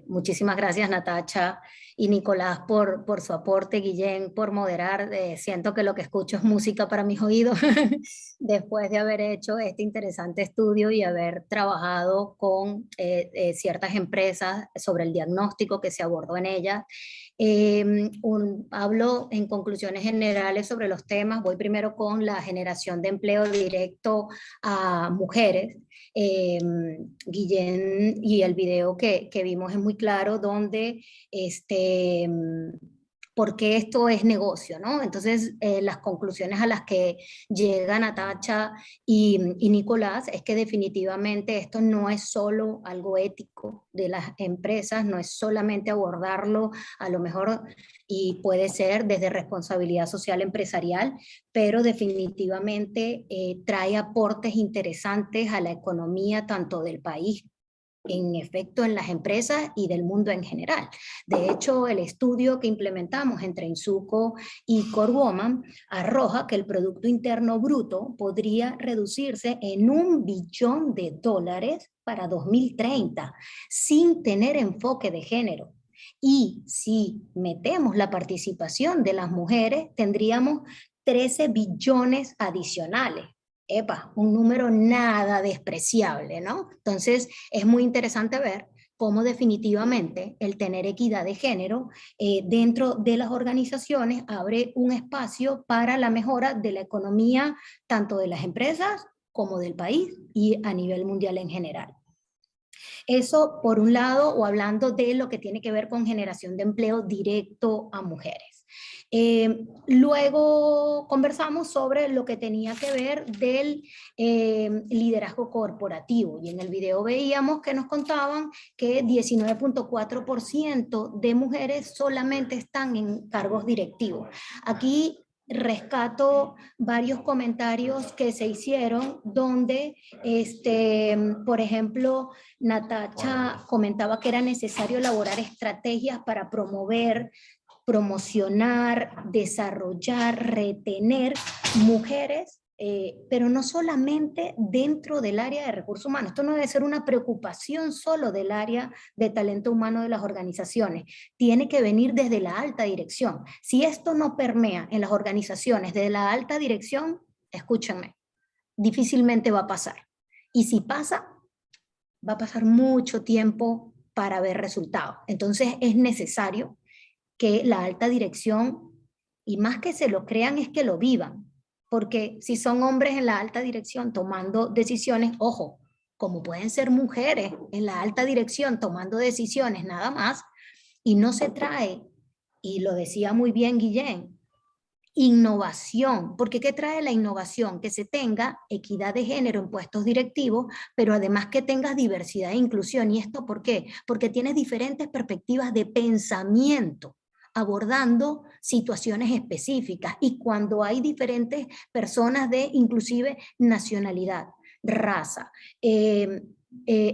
Muchísimas gracias, Natasha y Nicolás, por su aporte, Guillén, por moderar. Siento que lo que escucho es música para mis oídos, después de haber hecho este interesante estudio y haber trabajado con ciertas empresas sobre el diagnóstico que se abordó en ellas. Hablo en conclusiones generales sobre los temas. Voy primero con la generación de empleo directo a mujeres. Guillén, y el video que vimos es muy claro, donde por qué esto es negocio, ¿no? Entonces, las conclusiones a las que llegan Natasha y Nicolás es que definitivamente esto no es solo algo ético de las empresas, no es solamente abordarlo a lo mejor, y puede ser desde responsabilidad social empresarial, pero definitivamente trae aportes interesantes a la economía tanto del país, en efecto, en las empresas y del mundo en general. De hecho, el estudio que implementamos entre Insuco y Core Woman arroja que el Producto Interno Bruto podría reducirse en $1 billón para 2030, sin tener enfoque de género. Y si metemos la participación de las mujeres, tendríamos 13 billones adicionales. Epa, un número nada despreciable, ¿no? Entonces, es muy interesante ver cómo definitivamente el tener equidad de género dentro de las organizaciones abre un espacio para la mejora de la economía, tanto de las empresas como del país y a nivel mundial en general. Eso por un lado, o hablando de lo que tiene que ver con generación de empleo directo a mujeres. Luego conversamos sobre lo que tenía que ver del liderazgo corporativo, y en el video veíamos que nos contaban que 19.4% de mujeres solamente están en cargos directivos. Aquí rescato varios comentarios que se hicieron donde, por ejemplo, Natacha comentaba que era necesario elaborar estrategias para promocionar, desarrollar, retener mujeres, pero no solamente dentro del área de recursos humanos. Esto no debe ser una preocupación solo del área de talento humano de las organizaciones. Tiene que venir desde la alta dirección. Si esto no permea en las organizaciones desde la alta dirección, escúchenme, difícilmente va a pasar. Y si pasa, va a pasar mucho tiempo para ver resultados. Entonces es necesario que la alta dirección, y más que se lo crean, es que lo vivan. Porque si son hombres en la alta dirección tomando decisiones, ojo, como pueden ser mujeres en la alta dirección tomando decisiones nada más, y no se trae, y lo decía muy bien Guillén, innovación, porque ¿qué trae la innovación? Que se tenga equidad de género en puestos directivos, pero además que tengas diversidad e inclusión. ¿Y esto por qué? Porque tienes diferentes perspectivas de pensamiento, abordando situaciones específicas, y cuando hay diferentes personas de inclusive nacionalidad, raza,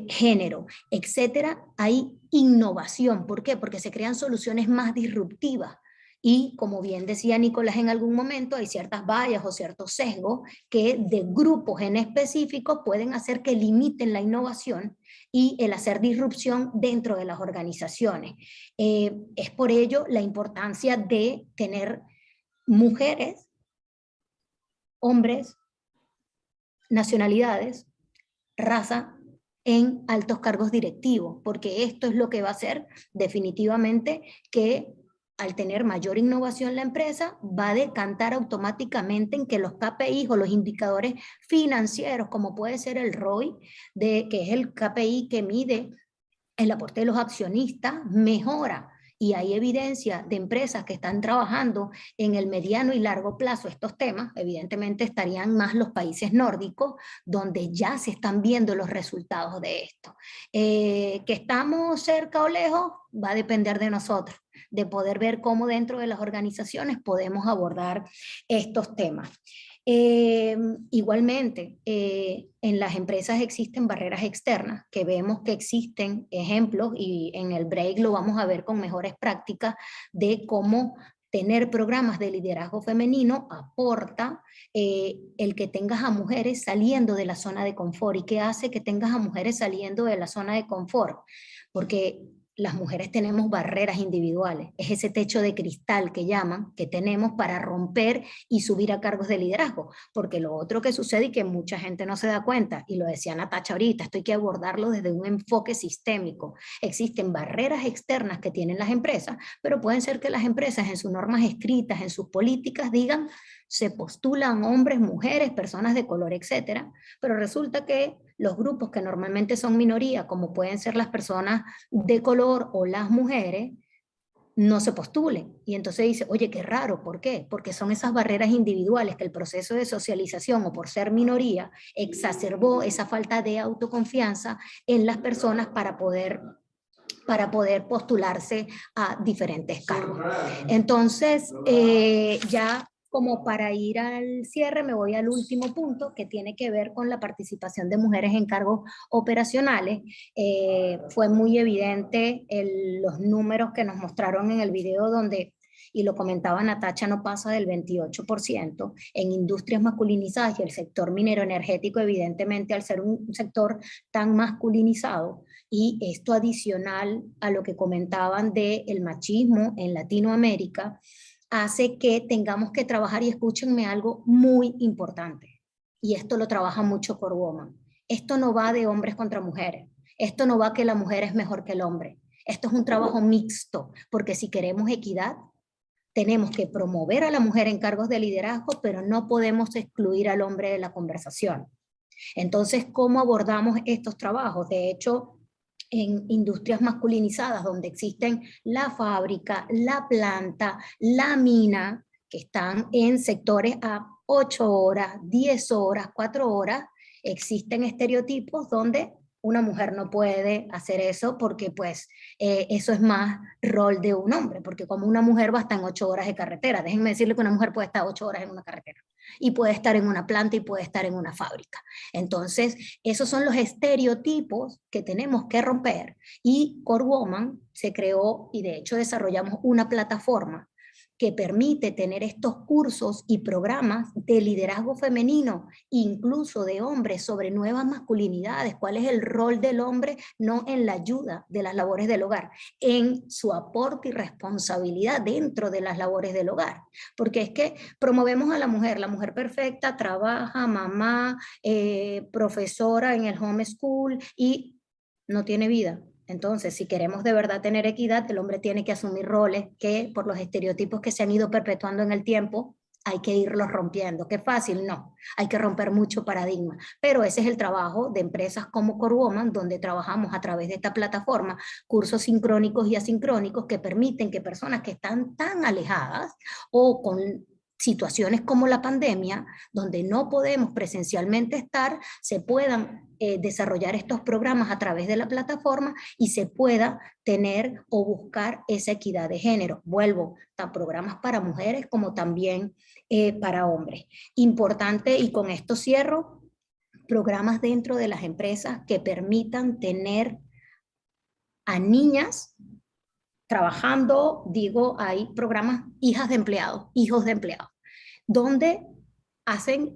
género, etcétera, hay innovación. ¿Por qué? Porque se crean soluciones más disruptivas. Y como bien decía Nicolás en algún momento, hay ciertas vallas o ciertos sesgos que de grupos en específico pueden hacer que limiten la innovación y el hacer disrupción dentro de las organizaciones. Es por ello la importancia de tener mujeres, hombres, nacionalidades, raza en altos cargos directivos, porque esto es lo que va a hacer definitivamente que al tener mayor innovación la empresa, va a decantar automáticamente en que los KPIs o los indicadores financieros, como puede ser el ROI, que es el KPI que mide el aporte de los accionistas, mejora. Y hay evidencia de empresas que están trabajando en el mediano y largo plazo estos temas. Evidentemente estarían más los países nórdicos, donde ya se están viendo los resultados de esto. Que estamos cerca o lejos, va a depender de nosotros, de poder ver cómo dentro de las organizaciones podemos abordar estos temas. Igualmente, en las empresas existen barreras externas, que vemos que existen ejemplos, y en el break lo vamos a ver con mejores prácticas de cómo tener programas de liderazgo femenino aporta el que tengas a mujeres saliendo de la zona de confort. ¿Y qué hace que tengas a mujeres saliendo de la zona de confort? Porque las mujeres tenemos barreras individuales, es ese techo de cristal que llaman, que tenemos para romper y subir a cargos de liderazgo, porque lo otro que sucede y que mucha gente no se da cuenta, y lo decía Natacha ahorita, esto hay que abordarlo desde un enfoque sistémico. Existen barreras externas que tienen las empresas, pero pueden ser que las empresas en sus normas escritas, en sus políticas digan, se postulan hombres, mujeres, personas de color, etcétera, pero resulta que los grupos que normalmente son minoría, como pueden ser las personas de color o las mujeres, no se postulen. Y entonces dice, oye, qué raro, ¿por qué? Porque son esas barreras individuales que el proceso de socialización, o por ser minoría, exacerbó esa falta de autoconfianza en las personas para poder postularse a diferentes cargos. Entonces, ya como para ir al cierre, me voy al último punto, que tiene que ver con la participación de mujeres en cargos operacionales. Fue muy evidente los números que nos mostraron en el video, donde, y lo comentaba Natacha, no pasa del 28% en industrias masculinizadas, y el sector minero energético, evidentemente, al ser un sector tan masculinizado, y esto adicional a lo que comentaban del machismo en Latinoamérica, hace que tengamos que trabajar, y escúchenme algo muy importante, y esto lo trabaja mucho Core Woman. Esto no va de hombres contra mujeres, esto no va que la mujer es mejor que el hombre, esto es un trabajo mixto, porque si queremos equidad, tenemos que promover a la mujer en cargos de liderazgo, pero no podemos excluir al hombre de la conversación. Entonces, ¿cómo abordamos estos trabajos? De hecho, en industrias masculinizadas, donde existen la fábrica, la planta, la mina, que están en sectores a 8 horas, 10 horas, 4 horas, existen estereotipos donde una mujer no puede hacer eso porque pues eso es más rol de un hombre, porque como una mujer va a estar en 8 horas de carretera, déjenme decirle que una mujer puede estar 8 horas en una carretera y puede estar en una planta y puede estar en una fábrica. Entonces, esos son los estereotipos que tenemos que romper y Core Woman se creó y de hecho desarrollamos una plataforma que permite tener estos cursos y programas de liderazgo femenino, incluso de hombres, sobre nuevas masculinidades, cuál es el rol del hombre, no en la ayuda de las labores del hogar, en su aporte y responsabilidad dentro de las labores del hogar. Porque es que promovemos a la mujer perfecta, trabaja, mamá, profesora en el homeschool y no tiene vida. Entonces, si queremos de verdad tener equidad, el hombre tiene que asumir roles que por los estereotipos que se han ido perpetuando en el tiempo, hay que irlos rompiendo. ¿Qué fácil? No, hay que romper mucho paradigma. Pero ese es el trabajo de empresas como Core Woman, donde trabajamos a través de esta plataforma, cursos sincrónicos y asincrónicos que permiten que personas que están tan alejadas o con situaciones como la pandemia, donde no podemos presencialmente estar, se puedan desarrollar estos programas a través de la plataforma y se pueda tener o buscar esa equidad de género. Vuelvo, tan programas para mujeres como también para hombres. Importante, y con esto cierro, programas dentro de las empresas que permitan tener a niñas trabajando, digo, hay programas hijas de empleados, hijos de empleados, donde hacen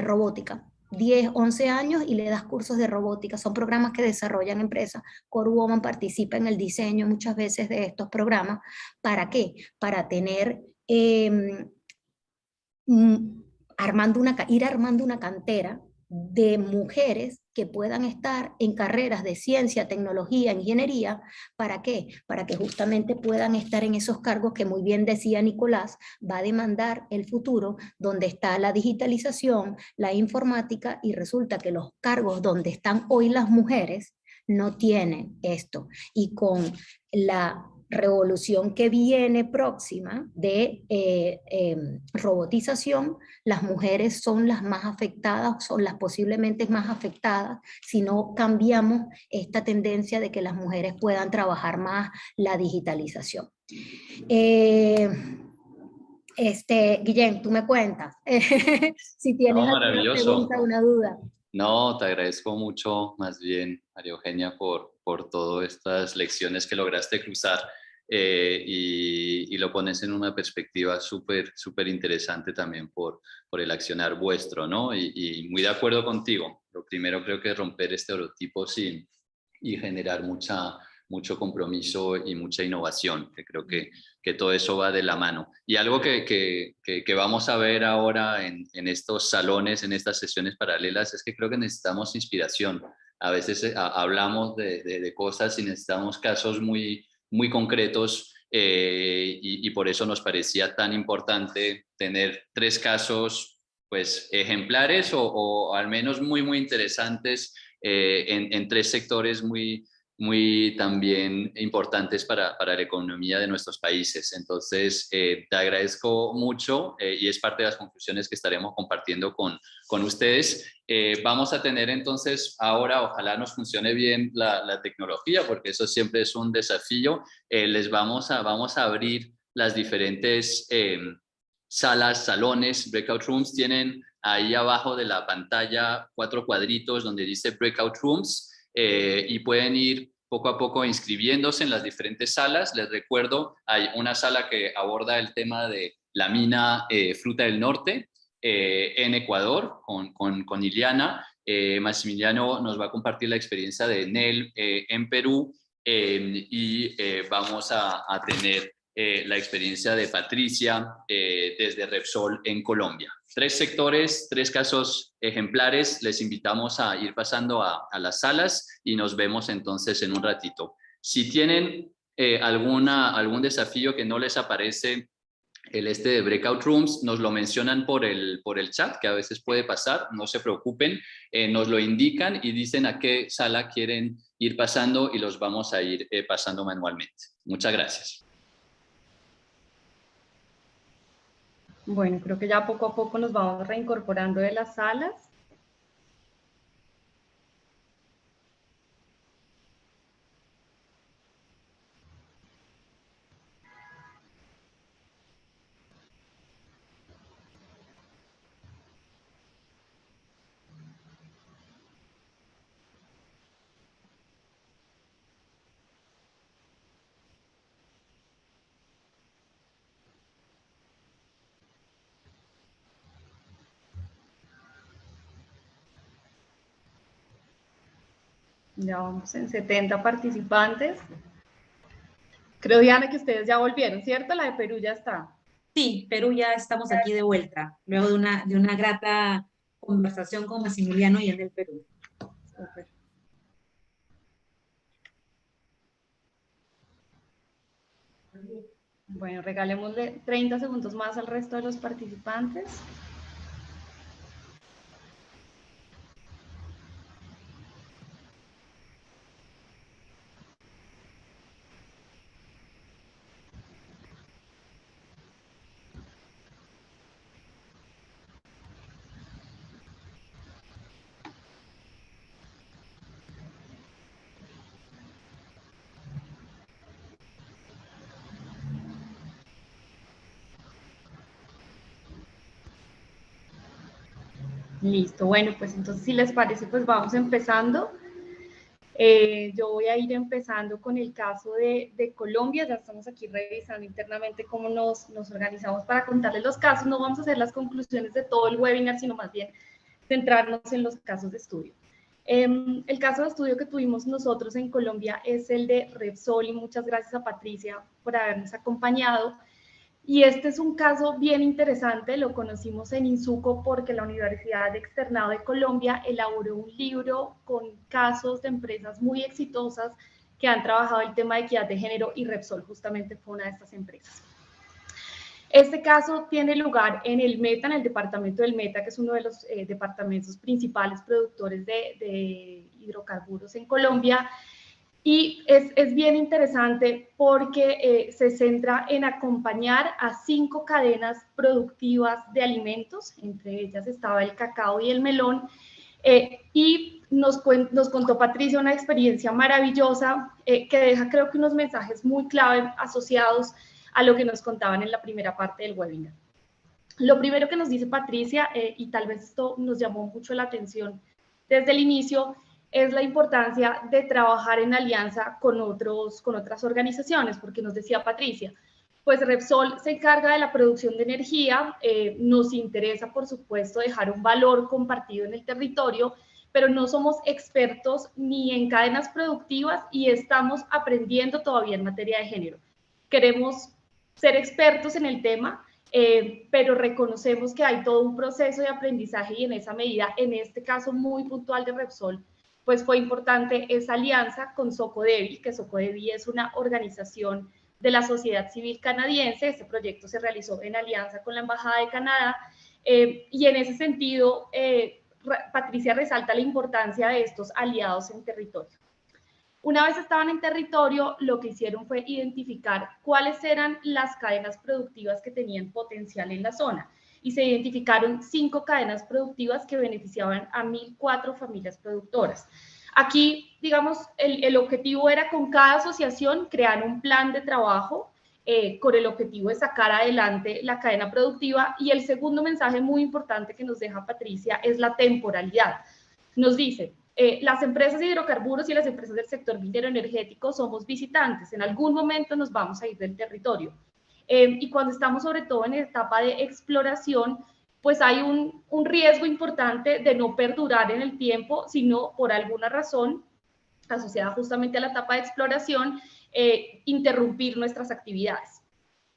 robótica, 10, 11 años y le das cursos de robótica. Son programas que desarrollan empresas. Core Woman participa en el diseño muchas veces de estos programas. ¿Para qué? Para tener, ir armando una cantera de mujeres que puedan estar en carreras de ciencia, tecnología, ingeniería. ¿Para qué? Para que justamente puedan estar en esos cargos que muy bien decía Nicolás, va a demandar el futuro, donde está la digitalización, la informática, y resulta que los cargos donde están hoy las mujeres no tienen esto. Y con la revolución que viene próxima de robotización, las mujeres son las más afectadas, son las posiblemente más afectadas si no cambiamos esta tendencia de que las mujeres puedan trabajar más la digitalización. Guillén, tú me cuentas si tienes alguna pregunta o una duda. No, te agradezco mucho, más bien, María Eugenia, por todas estas lecciones que lograste cruzar y lo pones en una perspectiva súper interesante también por el accionar vuestro, ¿no? Y muy de acuerdo contigo. Lo primero creo que es romper estereotipos y generar mucho compromiso y mucha innovación, que creo que todo eso va de la mano. Y algo que vamos a ver ahora en estos salones, en estas sesiones paralelas, es que creo que necesitamos inspiración. A veces hablamos de cosas y necesitamos casos muy concretos y por eso nos parecía tan importante tener 3 casos pues ejemplares o al menos muy interesantes en 3 sectores muy también importantes para la economía de nuestros países. Entonces, te agradezco mucho y es parte de las conclusiones que estaremos compartiendo con ustedes. Vamos a tener entonces ahora, ojalá nos funcione bien la tecnología, porque eso siempre es un desafío. Les vamos a abrir las diferentes salas, salones, breakout rooms. Tienen ahí abajo de la pantalla 4 cuadritos donde dice breakout rooms. Y pueden ir poco a poco inscribiéndose en las diferentes salas. Les recuerdo, hay una sala que aborda el tema de la mina Fruta del Norte en Ecuador con Iliana. Maximiliano nos va a compartir la experiencia de NEL en Perú y vamos a tener la experiencia de Patricia desde Repsol en Colombia. 3 sectores, 3 casos ejemplares. Les invitamos a ir pasando a las salas y nos vemos entonces en un ratito. Si tienen algún desafío que no les aparece de Breakout Rooms, nos lo mencionan por el chat, que a veces puede pasar, no se preocupen, nos lo indican y dicen a qué sala quieren ir pasando y los vamos a ir pasando manualmente. Muchas gracias. Bueno, creo que ya poco a poco nos vamos reincorporando de las salas. Ya vamos en 70 participantes. Creo, Diana, que ustedes ya volvieron, ¿cierto? La de Perú ya está. Sí, Perú ya estamos aquí de vuelta, luego de una grata conversación con Maximiliano y en el Perú. Súper. Bueno, regalémosle 30 segundos más al resto de los participantes. Listo, bueno, pues entonces si les parece, pues vamos empezando. Yo voy a ir empezando con el caso de Colombia. Ya estamos aquí revisando internamente cómo nos organizamos para contarles los casos. No vamos a hacer las conclusiones de todo el webinar, sino más bien centrarnos en los casos de estudio. El caso de estudio que tuvimos nosotros en Colombia es el de Repsol, y muchas gracias a Patricia por habernos acompañado. Y este es un caso bien interesante, lo conocimos en INSUCO porque la Universidad Externado de Colombia elaboró un libro con casos de empresas muy exitosas que han trabajado el tema de equidad de género, y Repsol justamente fue una de estas empresas. Este caso tiene lugar en el Meta, en el departamento del Meta, que es uno de los departamentos principales productores de hidrocarburos en Colombia. Y es bien interesante porque se centra en acompañar a 5 cadenas productivas de alimentos, entre ellas estaba el cacao y el melón, y nos contó Patricia una experiencia maravillosa que deja, creo que, unos mensajes muy clave asociados a lo que nos contaban en la primera parte del webinar. Lo primero que nos dice Patricia, y tal vez esto nos llamó mucho la atención desde el inicio, es la importancia de trabajar en alianza con otras organizaciones, porque nos decía Patricia, pues Repsol se encarga de la producción de energía, nos interesa, por supuesto, dejar un valor compartido en el territorio, pero no somos expertos ni en cadenas productivas y estamos aprendiendo todavía en materia de género. Queremos ser expertos en el tema, pero reconocemos que hay todo un proceso de aprendizaje, y en esa medida, en este caso muy puntual de Repsol, pues fue importante esa alianza con Socodevi, que Socodevi es una organización de la sociedad civil canadiense. Este proyecto se realizó en alianza con la Embajada de Canadá, y en ese sentido, Patricia resalta la importancia de estos aliados en territorio. Una vez estaban en territorio, lo que hicieron fue identificar cuáles eran las cadenas productivas que tenían potencial en la zona, y se identificaron 5 cadenas productivas que beneficiaban a 1.004 familias productoras. Aquí, digamos, el objetivo era con cada asociación crear un plan de trabajo con el objetivo de sacar adelante la cadena productiva. Y el segundo mensaje muy importante que nos deja Patricia es la temporalidad. Nos dice, las empresas de hidrocarburos y las empresas del sector minero energético somos visitantes, en algún momento nos vamos a ir del territorio. Y cuando estamos sobre todo en etapa de exploración, pues hay un riesgo importante de no perdurar en el tiempo, sino por alguna razón asociada justamente a la etapa de exploración, interrumpir nuestras actividades.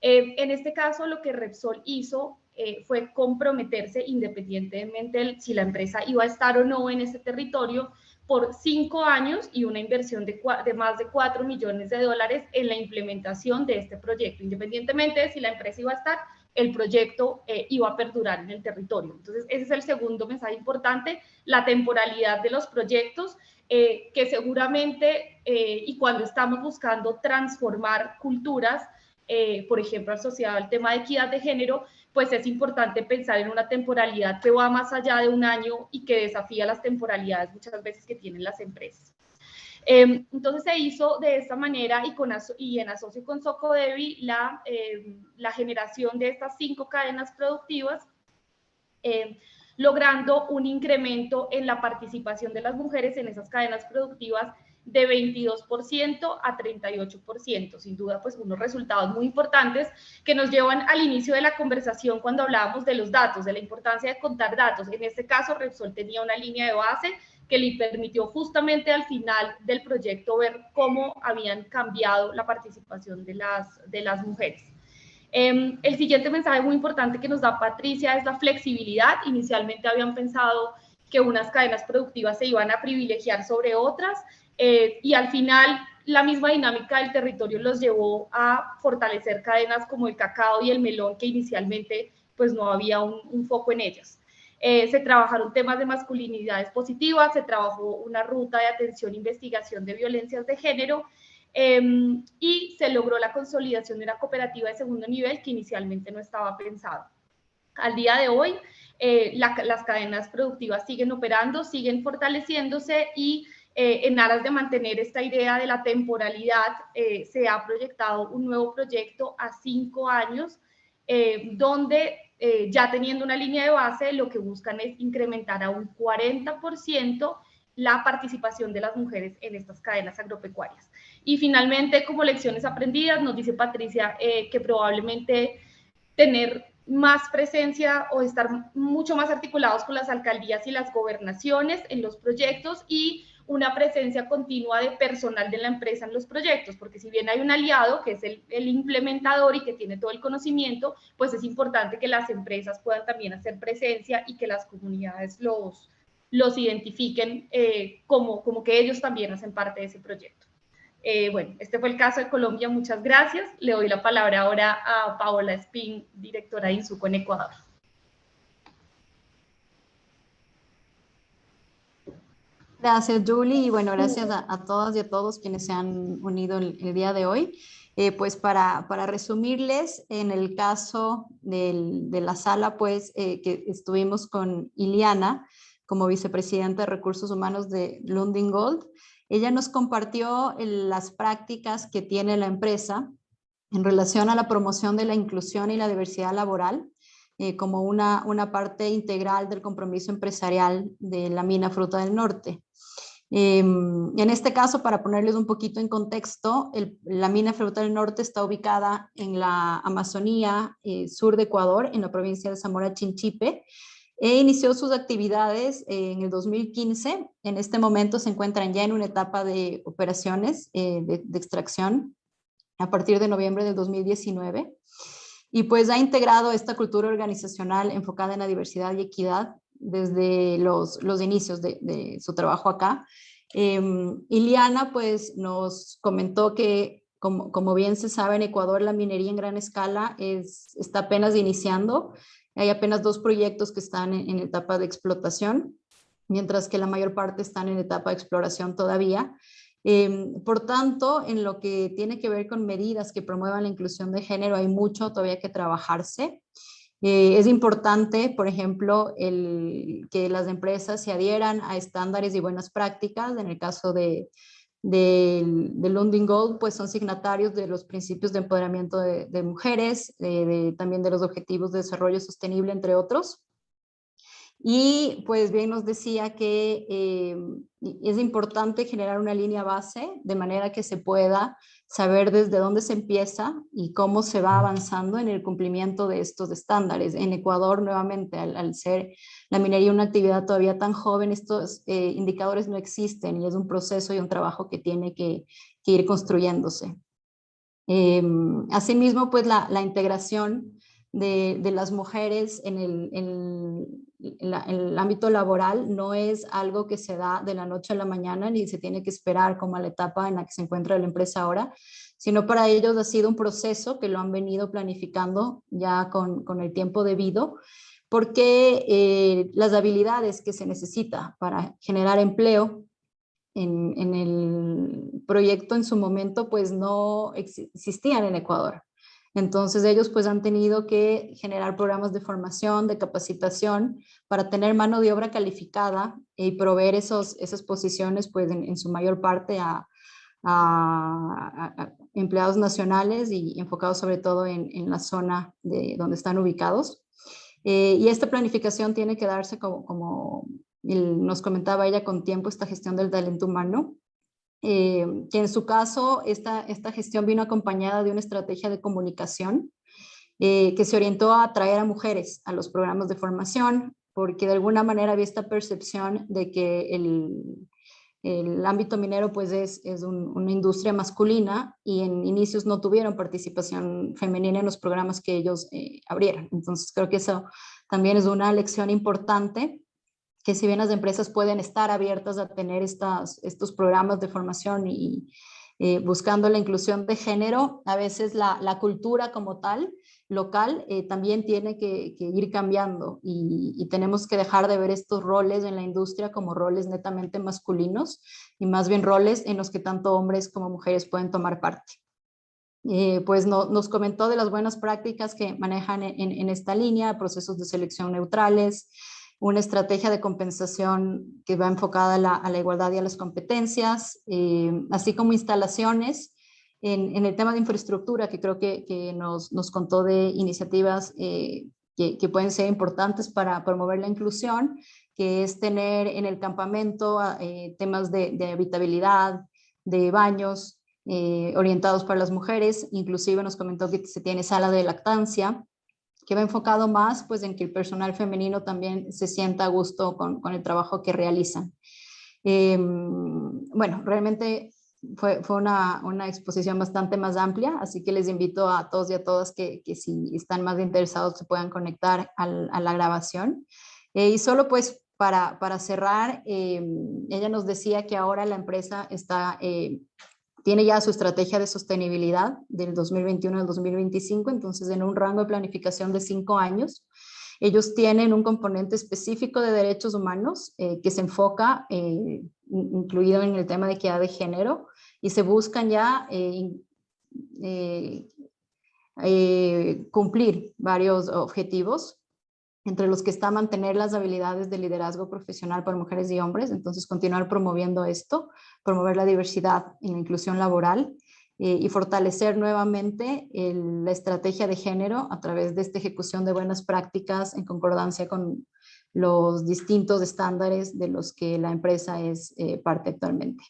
En este caso, lo que Repsol hizo fue comprometerse, independientemente si la empresa iba a estar o no en ese territorio, por 5 años y una inversión de más de $4 millones en la implementación de este proyecto, independientemente de si la empresa iba a estar el proyecto iba a perdurar en el territorio. Entonces, ese es el segundo mensaje importante, la temporalidad de los proyectos, que seguramente, y cuando estamos buscando transformar culturas, por ejemplo, asociado al tema de equidad de género, pues es importante pensar en una temporalidad que va más allá de un año y que desafía las temporalidades muchas veces que tienen las empresas. Entonces se hizo de esta manera y en asocio con Socodevi la generación de estas 5 cadenas productivas, logrando un incremento en la participación de las mujeres en esas cadenas productivas de 22% a 38%. Sin duda, pues unos resultados muy importantes que nos llevan al inicio de la conversación cuando hablábamos de los datos, de la importancia de contar datos. En este caso, Repsol tenía una línea de base que le permitió justamente al final del proyecto ver cómo habían cambiado la participación de las mujeres. El siguiente mensaje muy importante que nos da Patricia es la flexibilidad. Inicialmente habían pensado que unas cadenas productivas se iban a privilegiar sobre otras, y al final la misma dinámica del territorio los llevó a fortalecer cadenas como el cacao y el melón, que inicialmente pues no había un foco en ellas. Se trabajaron temas de masculinidades positivas, se trabajó una ruta de atención e investigación de violencias de género, y se logró la consolidación de una cooperativa de segundo nivel que inicialmente no estaba pensado. Al día de hoy, las cadenas productivas siguen operando, siguen fortaleciéndose y en aras de mantener esta idea de la temporalidad, se ha proyectado un nuevo proyecto a 5 años, donde ya teniendo una línea de base, lo que buscan es incrementar a un 40% la participación de las mujeres en estas cadenas agropecuarias. Y finalmente, como lecciones aprendidas, nos dice Patricia que probablemente tener más presencia o estar mucho más articulados con las alcaldías y las gobernaciones en los proyectos y una presencia continua de personal de la empresa en los proyectos, porque si bien hay un aliado que es el implementador y que tiene todo el conocimiento, pues es importante que las empresas puedan también hacer presencia y que las comunidades los identifiquen como que ellos también hacen parte de ese proyecto. Bueno, este fue el caso de Colombia, muchas gracias. Le doy la palabra ahora a Paola Espín, directora de INSUCO en Ecuador. Gracias, Julie, y bueno, gracias a todas y a todos quienes se han unido el día de hoy. Pues para resumirles, en el caso de la sala, pues que estuvimos con Iliana como vicepresidenta de Recursos Humanos de Lundin Gold. Ella nos compartió las prácticas que tiene la empresa en relación a la promoción de la inclusión y la diversidad laboral, como una parte integral del compromiso empresarial de la mina Fruta del Norte. En este caso, para ponerles un poquito en contexto, la mina Fruta del Norte está ubicada en la Amazonía sur de Ecuador, en la provincia de Zamora Chinchipe, e inició sus actividades en el 2015. En este momento se encuentran ya en una etapa de operaciones de extracción a partir de noviembre del 2019. Y pues ha integrado esta cultura organizacional enfocada en la diversidad y equidad desde los inicios de su trabajo acá. Iliana pues nos comentó que como bien se sabe, en Ecuador la minería en gran escala está apenas iniciando. Hay apenas 2 proyectos que están en etapa de explotación, mientras que la mayor parte están en etapa de exploración todavía. Por tanto, en lo que tiene que ver con medidas que promuevan la inclusión de género, hay mucho todavía que trabajarse. Es importante, por ejemplo, que las empresas se adhieran a estándares y buenas prácticas. En el caso de Lundin Gold, pues son signatarios de los principios de empoderamiento de mujeres, también de los objetivos de desarrollo sostenible, entre otros. Y pues bien nos decía que es importante generar una línea base de manera que se pueda saber desde dónde se empieza y cómo se va avanzando en el cumplimiento de estos estándares. En Ecuador, nuevamente, al ser la minería una actividad todavía tan joven, estos indicadores no existen y es un proceso y un trabajo que tiene que ir construyéndose. Asimismo, pues la integración de las mujeres en el ámbito laboral no es algo que se da de la noche a la mañana, ni se tiene que esperar como a la etapa en la que se encuentra la empresa ahora, sino para ellos ha sido un proceso que lo han venido planificando ya con el tiempo debido, porque las habilidades que se necesita para generar empleo en el proyecto en su momento pues no existían en Ecuador. Entonces ellos pues han tenido que generar programas de formación, de capacitación para tener mano de obra calificada y proveer esas posiciones pues en su mayor parte a empleados nacionales y enfocados sobre todo en la zona de donde están ubicados. Y esta planificación tiene que darse como nos comentaba ella con tiempo, esta gestión del talento humano, que en su caso esta gestión vino acompañada de una estrategia de comunicación que se orientó a atraer a mujeres a los programas de formación, porque de alguna manera había esta percepción de que el ámbito minero pues es una industria masculina y en inicios no tuvieron participación femenina en los programas que ellos abrieron. Entonces creo que eso también es una lección importante, que si bien las empresas pueden estar abiertas a tener estos programas de formación y buscando la inclusión de género, a veces la cultura como tal, local, también tiene que ir cambiando y tenemos que dejar de ver estos roles en la industria como roles netamente masculinos y más bien roles en los que tanto hombres como mujeres pueden tomar parte. Pues nos comentó de las buenas prácticas que manejan en esta línea, procesos de selección neutrales, una estrategia de compensación que va enfocada a la igualdad y a las competencias, así como instalaciones en el tema de infraestructura, que creo que nos contó de iniciativas que pueden ser importantes para promover la inclusión, que es tener en el campamento temas de habitabilidad, de baños orientados para las mujeres, inclusive nos comentó que se tiene sala de lactancia, que va enfocado más pues en que el personal femenino también se sienta a gusto con el trabajo que realizan. Bueno, realmente fue una exposición bastante más amplia, así que les invito a todos y a todas que si están más interesados se puedan conectar a la grabación. Y solo pues para cerrar, ella nos decía que ahora la empresa tiene ya su estrategia de sostenibilidad del 2021 al 2025, entonces en un rango de planificación de 5 años. Ellos tienen un componente específico de derechos humanos que se enfoca, incluido en el tema de equidad de género, y se buscan ya cumplir varios objetivos, entre los que está mantener las habilidades de liderazgo profesional para mujeres y hombres, entonces continuar promoviendo esto, promover la diversidad y la inclusión laboral y fortalecer nuevamente la estrategia de género a través de esta ejecución de buenas prácticas en concordancia con los distintos estándares de los que la empresa es parte actualmente.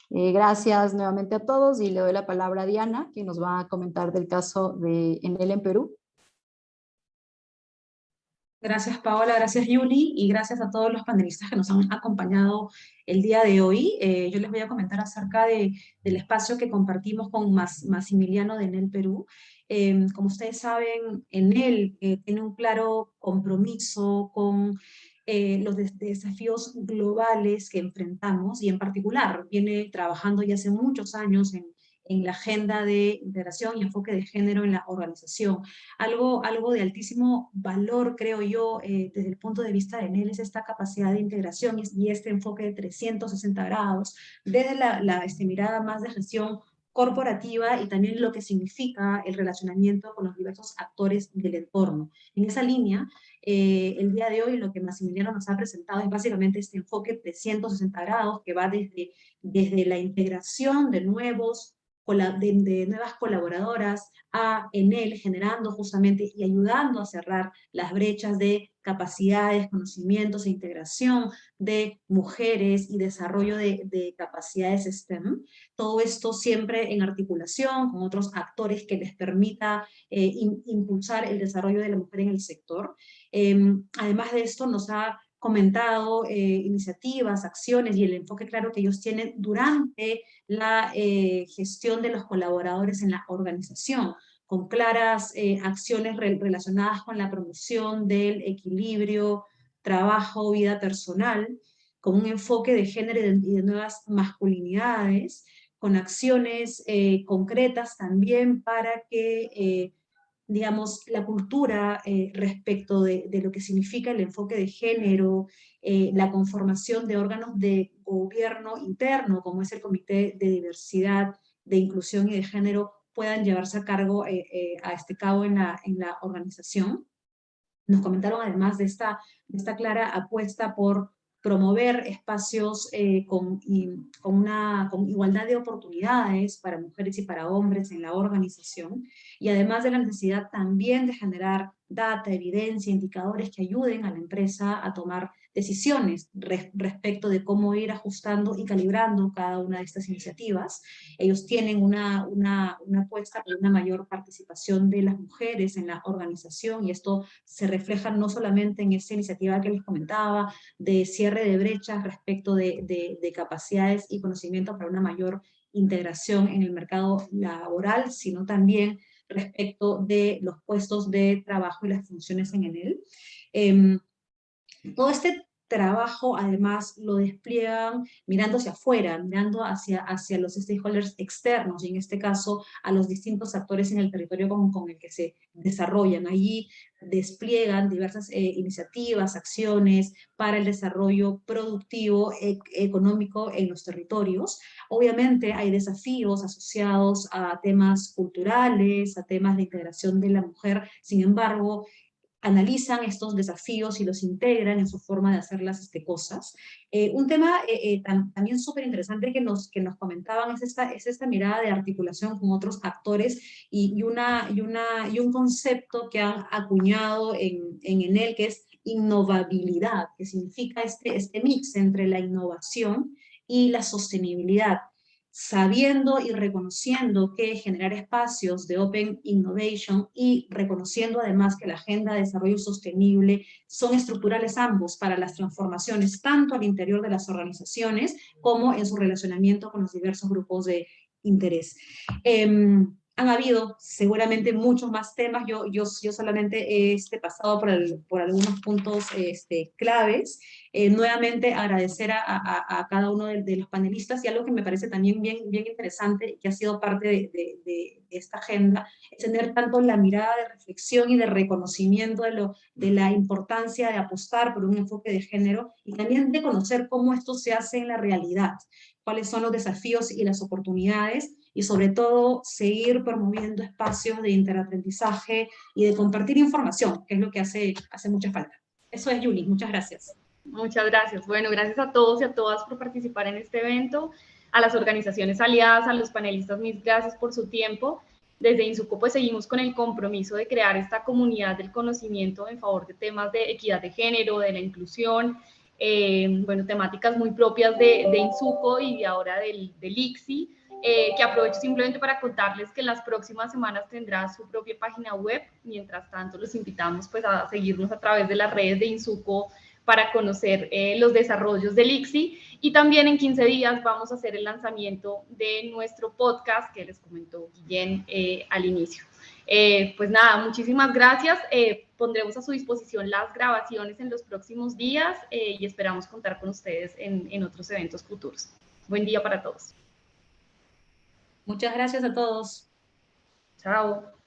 Gracias nuevamente a todos y le doy la palabra a Diana, que nos va a comentar del caso de Enel en Perú. Gracias Paola, gracias Yuli y gracias a todos los panelistas que nos han acompañado el día de hoy. Yo les voy a comentar acerca del espacio que compartimos con Maximiliano de Enel Perú. Como ustedes saben, Enel tiene un claro compromiso con los desafíos globales que enfrentamos y en particular viene trabajando ya hace muchos años en la agenda de integración y enfoque de género en la organización. Algo de altísimo valor, creo yo, desde el punto de vista de Enel, es esta capacidad de integración y este enfoque de 360 grados, desde la mirada más de gestión corporativa y también lo que significa el relacionamiento con los diversos actores del entorno. En esa línea, el día de hoy lo que Maximiliano nos ha presentado es básicamente este enfoque 360 grados que va desde la integración de nuevas colaboradoras a Enel, generando justamente y ayudando a cerrar las brechas de capacidades, conocimientos e integración de mujeres y desarrollo de capacidades STEM. Todo esto siempre en articulación con otros actores que les permita impulsar el desarrollo de la mujer en el sector. Además de esto, nos ha comentado iniciativas, acciones y el enfoque claro que ellos tienen durante la gestión de los colaboradores en la organización, con claras acciones relacionadas con la promoción del equilibrio trabajo, vida personal, con un enfoque de género y de nuevas masculinidades, con acciones concretas también para que, digamos, la cultura respecto de lo que significa el enfoque de género, la conformación de órganos de gobierno interno, como es el Comité de Diversidad, de Inclusión y de Género, puedan llevarse a cabo en la organización. Nos comentaron además de esta clara apuesta por promover espacios con igualdad de oportunidades para mujeres y para hombres en la organización, y además de la necesidad también de generar data, evidencia, indicadores que ayuden a la empresa a tomar decisiones respecto de cómo ir ajustando y calibrando cada una de estas iniciativas. Ellos tienen una apuesta por una mayor participación de las mujeres en la organización, y esto se refleja no solamente en esta iniciativa que les comentaba, de cierre de brechas respecto de capacidades y conocimientos para una mayor integración en el mercado laboral, sino también respecto de los puestos de trabajo y las funciones en él. Todo este trabajo además lo despliegan mirando hacia afuera, mirando hacia los stakeholders externos, y en este caso a los distintos actores en el territorio con el que se desarrollan. Allí despliegan diversas iniciativas, acciones para el desarrollo productivo, económico en los territorios. Obviamente hay desafíos asociados a temas culturales, a temas de integración de la mujer. Sin embargo, analizan estos desafíos y los integran en su forma de hacer las cosas. Un tema también súper interesante que nos comentaban es esta mirada de articulación con otros actores y un concepto que han acuñado en Enel, que es innovabilidad, que significa este mix entre la innovación y la sostenibilidad, sabiendo y reconociendo que generar espacios de Open Innovation y reconociendo además que la Agenda de Desarrollo Sostenible son estructurales ambos para las transformaciones, tanto al interior de las organizaciones como en su relacionamiento con los diversos grupos de interés. Han habido seguramente muchos más temas. Yo solamente he pasado por algunos puntos claves. Nuevamente agradecer a cada uno de los panelistas, y algo que me parece también bien interesante, que ha sido parte de esta agenda, es tener tanto la mirada de reflexión y de reconocimiento de la importancia de apostar por un enfoque de género, y también de conocer cómo esto se hace en la realidad, cuáles son los desafíos y las oportunidades, y sobre todo seguir promoviendo espacios de interaprendizaje y de compartir información, que es lo que hace mucha falta. Eso es, Julie, muchas gracias. Muchas gracias. Bueno, gracias a todos y a todas por participar en este evento, a las organizaciones aliadas, a los panelistas, mil gracias por su tiempo. Desde INSUCO pues seguimos con el compromiso de crear esta comunidad del conocimiento en favor de temas de equidad de género, de la inclusión, bueno, temáticas muy propias de INSUCO y de ahora del ICSI, que aprovecho simplemente para contarles que en las próximas semanas tendrá su propia página web. Mientras tanto, los invitamos pues a seguirnos a través de las redes de INSUCO para conocer los desarrollos del ICSI, y también en 15 días vamos a hacer el lanzamiento de nuestro podcast que les comentó Guillén al inicio. Pues nada, muchísimas gracias. Pondremos a su disposición las grabaciones en los próximos días y esperamos contar con ustedes en otros eventos futuros. Buen día para todos. Muchas gracias a todos. Chao.